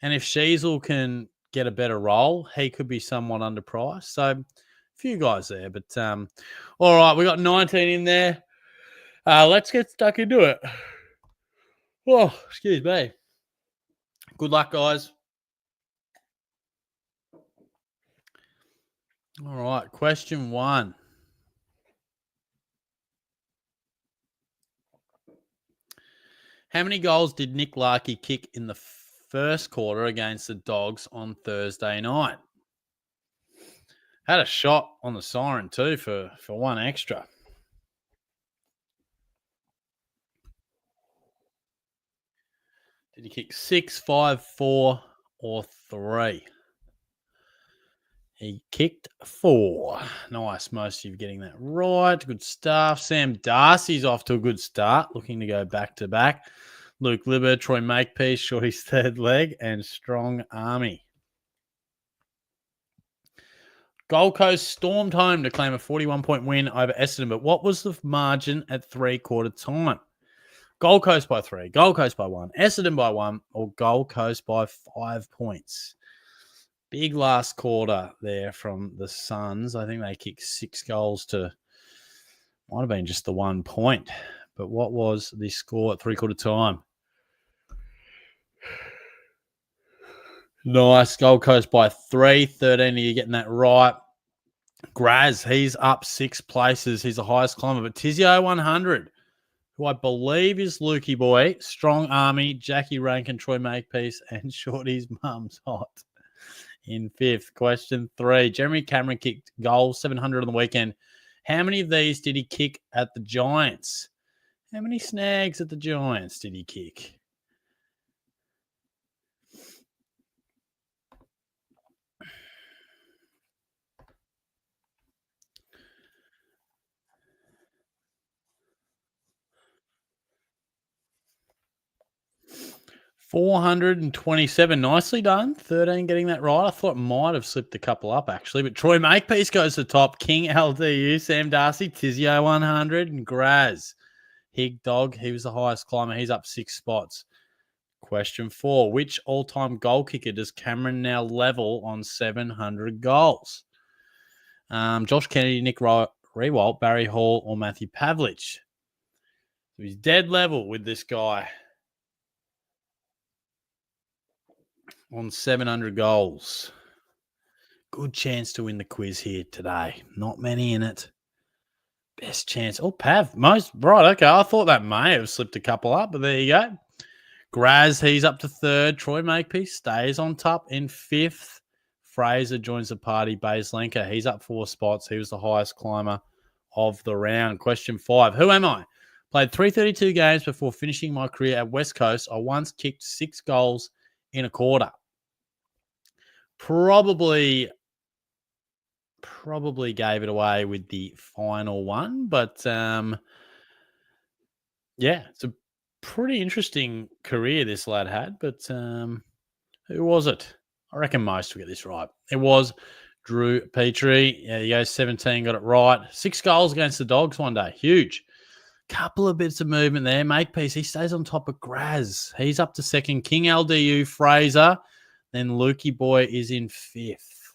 And if Sheasel can get a better role, he could be somewhat underpriced. So a few guys there, but all right, we got 19 in there. Let's get stuck into it. Oh, excuse me. Good luck, guys. All right, question 1. How many goals did Nick Larkey kick in the first quarter against the Dogs on Thursday night? Had a shot on the siren too for one extra. Did he kick 6, 5, 4, or 3? He kicked 4. Nice. Most of you getting that right. Good stuff. Sam Darcy's off to a good start, looking to go back-to-back. Luke Libber, Troy Makepeace, Shorty's third leg, and Strong Army. Gold Coast stormed home to claim a 41-point win over Essendon, but what was the margin at three-quarter time? Gold Coast by 3, Gold Coast by 1, Essendon by 1, or Gold Coast by 5 points. Big last quarter there from the Suns. I think they kicked 6 goals to, might have been just the 1 point. But what was the score at three-quarter time? Nice. Gold Coast by 3. 13, are you getting that right? Graz, he's up 6 places. He's the highest climber. But Tizio 100, who I believe is Lukey Boy, Strong Army, Jackie Rankin, Troy Makepeace, and Shorty's mum's hot in 5th. Question 3. Jeremy Cameron kicked goals, 700 on the weekend. How many of these did he kick at the Giants? How many snags at the Giants did he kick? 427. Nicely done. 13 getting that right. I thought it might have slipped a couple up, actually. But Troy Makepeace goes to the top. King LDU, Sam Darcy, Tizio 100, and Graz. Hig Dog, he was the highest climber. He's up 6 spots. Question 4. Which all-time goal kicker does Cameron now level on 700 goals? Josh Kennedy, Nick Rewalt, Barry Hall, or Matthew Pavlich? So he's dead level with this guy on 700 goals. Good chance to win the quiz here today. Not many in it. Best chance. Oh, Pav. Right, okay. I thought that may have slipped a couple up, but there you go. Graz, he's up to 3rd. Troy Makepeace stays on top in 5th. Fraser joins the party. Bays Lenker, he's up 4 spots. He was the highest climber of the round. Question 5. Who am I? Played 332 games before finishing my career at West Coast. I once kicked 6 goals in a quarter. Probably gave it away with the final one, but yeah, it's a pretty interesting career this lad had. But who was it? I reckon most will get this right. It was Drew Petrie. Yeah, he goes 17, got it right. 6 goals against the Dogs one day. Huge. Couple of bits of movement there. Makepeace, he stays on top of Graz. He's up to 2nd. King LDU, Fraser. Then Lukey Boy is in 5th.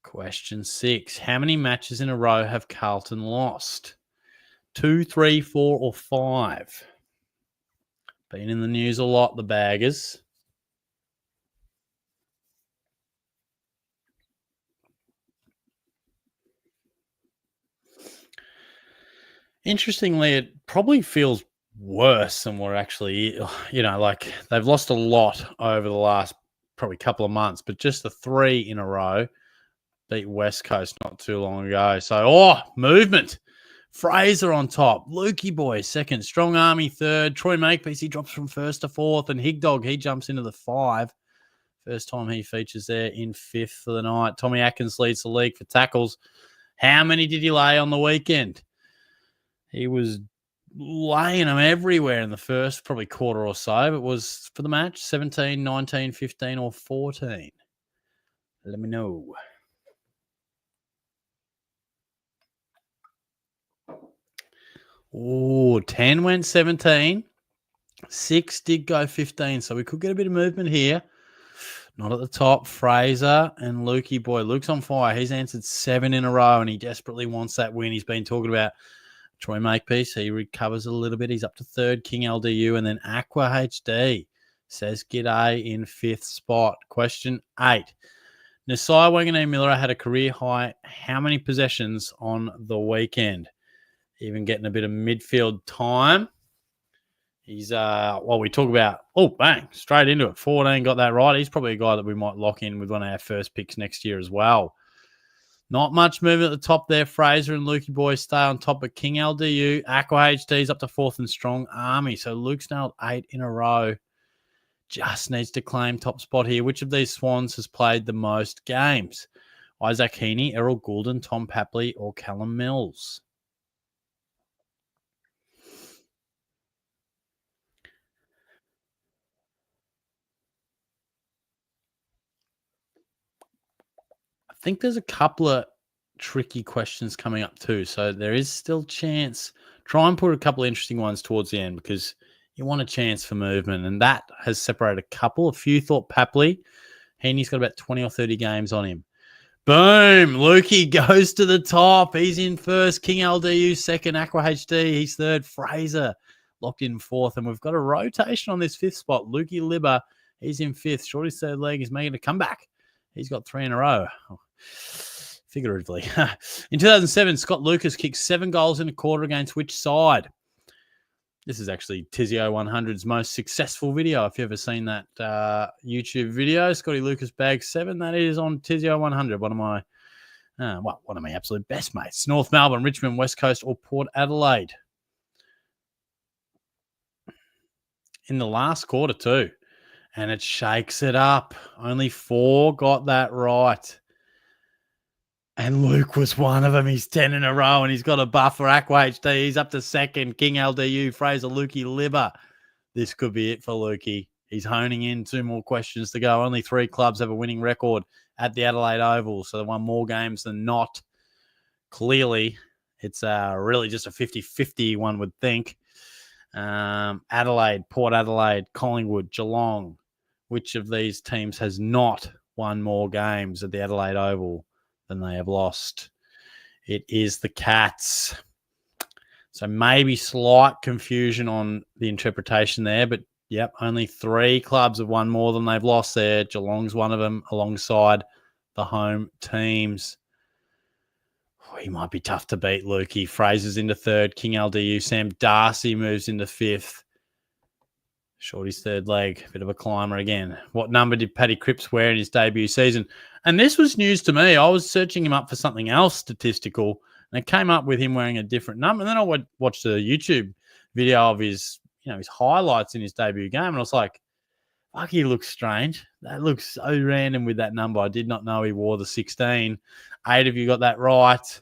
Question 6. How many matches in a row have Carlton lost? 2, 3, 4, or 5? Been in the news a lot, the Baggers. Interestingly, it probably feels worse than we're actually, like they've lost a lot over the last probably couple of months, but just the 3 in a row beat West Coast not too long ago. So, movement. Fraser on top. Lukey Boy 2nd. Strong Army 3rd. Troy Makepeace, he drops from 1st to 4th. And Hig Dog, he jumps into the 5. First time he features there in 5th for the night. Tommy Atkins leads the league for tackles. How many did he lay on the weekend? He was laying them everywhere in the first probably quarter or so. But was for the match 17, 19, 15, or 14? Let me know. Oh, 10 went 17. 6 did go 15. So we could get a bit of movement here. Not at the top. Fraser and Lukey Boy. Luke's on fire. He's answered 7 in a row, and he desperately wants that win. He's been talking about Troy Makepeace. He recovers a little bit. He's up to 3rd. King LDU, and then Aqua HD says g'day in 5th spot. Question 8. Nasai Wanganeen Miller had a career high how many possessions on the weekend? Even getting a bit of midfield time. He's, we talk about, bang, straight into it. 14, got that right. He's probably a guy that we might lock in with one of our first picks next year as well. Not much movement at the top there. Fraser and Lukey Boy stay on top of King LDU. Aqua HD's up to 4th and Strong Army. So Luke's nailed 8 in a row. Just needs to claim top spot here. Which of these Swans has played the most games? Isaac Heaney, Errol Goulden, Tom Papley, or Callum Mills? I think there's a couple of tricky questions coming up too. So there is still chance. Try and put a couple of interesting ones towards the end because you want a chance for movement. And that has separated a couple. A few thought Papley. Heaney's got about 20 or 30 games on him. Boom. Lukey goes to the top. He's in 1st. King LDU 2nd. Aqua HD. He's 3rd. Fraser locked in 4th. And we've got a rotation on this 5th spot. Lukey Libber. He's in 5th. Shorty's third leg is making a comeback. He's got 3 in a row. Figuratively. In 2007, Scott Lucas kicked 7 goals in a quarter against which side? This is actually Tizio 100's most successful video. If you've ever seen that YouTube video, Scotty Lucas bagged 7. That is on Tizio 100, one of my absolute best mates. North Melbourne, Richmond, West Coast, or Port Adelaide. In the last quarter too. And it shakes it up. Only 4 got that right. And Luke was one of them. He's 10 in a row, and he's got a buff for Aqua HD. He's up to 2nd. King LDU, Fraser, Lukey, Liver. This could be it for Lukey. He's honing in. 2 more questions to go. Only 3 clubs have a winning record at the Adelaide Oval, so they won more games than not. Clearly, it's really just a 50-50, one would think. Adelaide, Port Adelaide, Collingwood, Geelong. Which of these teams has not won more games at the Adelaide Oval than they have lost? It is the Cats. So maybe slight confusion on the interpretation there, but yep, only 3 clubs have won more than they've lost there. Geelong's one of them alongside the home teams. He might be tough to beat, Lukey. Fraser's into 3rd. King LDU. Sam Darcy moves into 5th. Shorty's 3rd leg. Bit of a climber again. What number did Paddy Cripps wear in his debut season? And this was news to me. I was searching him up for something else statistical, and it came up with him wearing a different number. And then I watched a YouTube video of his highlights in his debut game, and I was like, fuck, he looks strange. That looks so random with that number. I did not know he wore the 16. 8 of you got that right.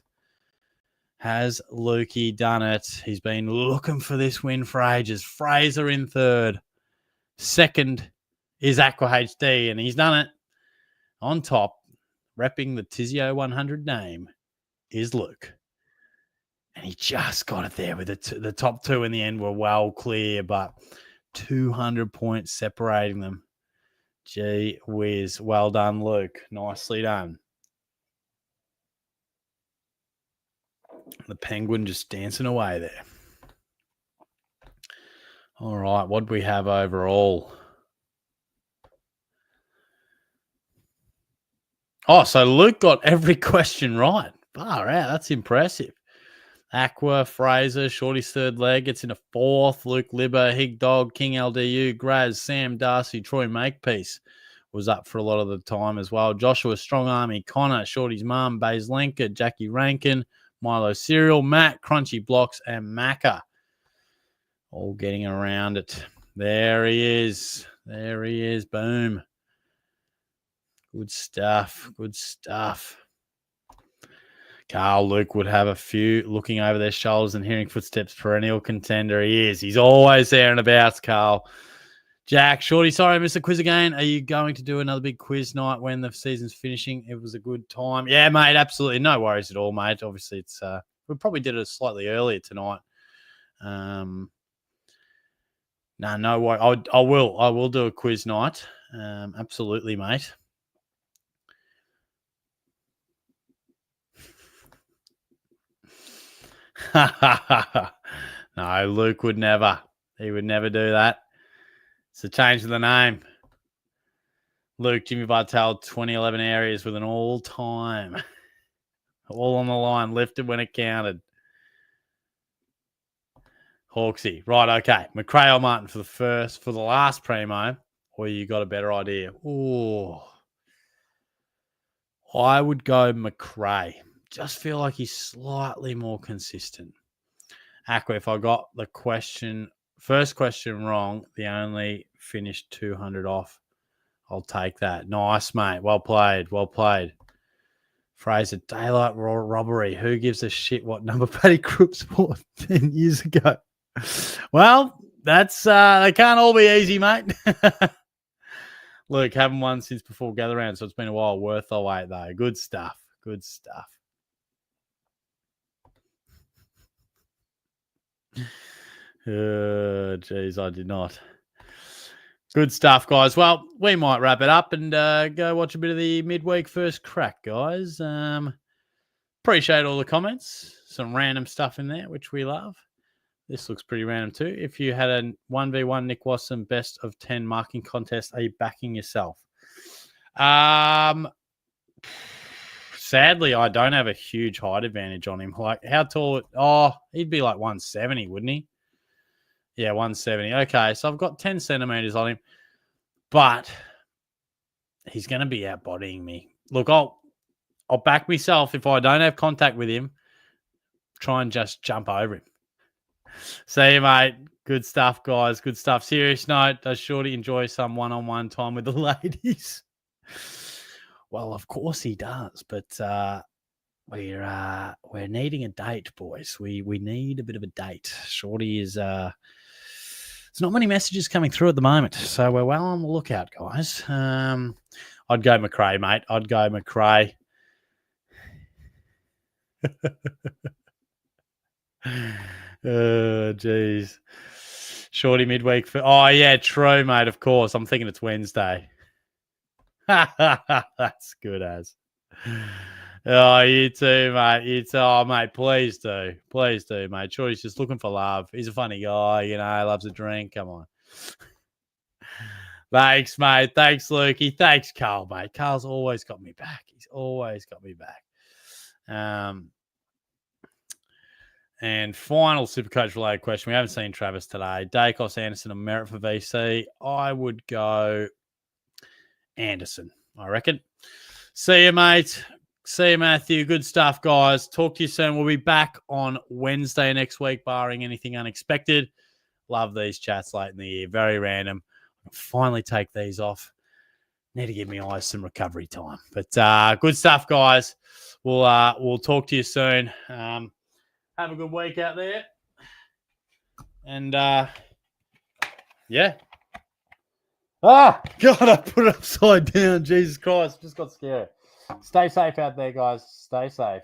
Has Lukey done it? He's been looking for this win for ages. Fraser in 3rd. 2nd is Aqua HD, and he's done it. On top, repping the Tizio 100 name, is Luke. And he just got it there with the top 2 in the end were well clear, but 200 points separating them. Gee whiz. Well done, Luke. Nicely done. The Penguin just dancing away there. All right, what do we have overall? Oh, so Luke got every question right. Far out. That's impressive. Aqua, Fraser, Shorty's 3rd leg. It's in a 4th. Luke Libber, Hig Dog, King LDU, Graz, Sam Darcy, Troy Makepeace was up for a lot of the time as well. Joshua, Strong Army, Connor, Shorty's mum, Bays Lenker, Jackie Rankin, Milo Cereal, Matt, Crunchy Blocks, and Macca. All getting around it. There he is. There he is. Boom. Good stuff. Good stuff. Carl Luke would have a few looking over their shoulders and hearing footsteps. Perennial contender. He is. He's always there and about, Carl. Jack, Shorty, sorry I missed the quiz again. Are you going to do another big quiz night when the season's finishing? It was a good time. Yeah, mate, absolutely. No worries at all, mate. Obviously, it's we probably did it slightly earlier tonight. No worries. I will do a quiz night. Absolutely, mate. No, Luke would never. He would never do that. It's a change of the name. Luke, Jimmy Bartel, 2011 areas with an all-time. All on the line, lifted when it counted. Hawksy. Right, okay. McRae or Martin for the last primo, or you got a better idea? Oh, I would go McRae. Just feel like he's slightly more consistent. Aqua, if I got the first question wrong, the only finished 200 off. I'll take that. Nice, mate. Well played. Well played. Fraser, daylight robbery. Who gives a shit what number Paddy Cripps bought 10 years ago? Well, that's they can't all be easy, mate. Look, haven't won since before gather round, so it's been a while. Worth the wait, though. Good stuff. Good stuff. Geez, I did not. Good stuff, guys. Well, we might wrap it up and go watch a bit of the midweek first crack, guys. Appreciate all the comments. Some random stuff in there, which we love. This looks pretty random too. If you had a 1v1 Nick Watson best of 10 marking contest, are you backing yourself? Sadly, I don't have a huge height advantage on him. Like, how tall? Oh, he'd be like 170, wouldn't he? Yeah, 170. Okay, so I've got 10 centimeters on him, but he's going to be outbodying me. Look, I'll back myself if I don't have contact with him. Try and just jump over him. See you, mate. Good stuff, guys. Good stuff. Serious note, does Shorty enjoy some one-on-one time with the ladies? Well, of course he does, but we're needing a date, boys. We need a bit of a date. Shorty is there's not many messages coming through at the moment, so we're well on the lookout, guys. I'd go McRae, mate. I'd go McRae. Oh, jeez. Shorty midweek. Oh, yeah, true, mate. Of course. I'm thinking it's Wednesday. That's good as. Oh, you too, mate. You too. Oh, mate, please do. Please do, mate. Shorty's just looking for love. He's a funny guy, you know, loves a drink. Come on. Thanks, mate. Thanks, Lukey. Thanks, Carl, mate. Carl's always got me back. He's always got me back. And final Supercoach related question. We haven't seen Travis today. Dacos, Anderson, and merit for VC. I would go Anderson, I reckon. See you, mate. See you, Matthew. Good stuff, guys. Talk to you soon. We'll be back on Wednesday next week, barring anything unexpected. Love these chats late in the year. Very random. I'll finally take these off. Need to give me eyes some recovery time. But good stuff, guys. We'll talk to you soon. Have a good week out there. And, yeah. Ah, God, I put it upside down. Jesus Christ. Just got scared. Stay safe out there, guys. Stay safe.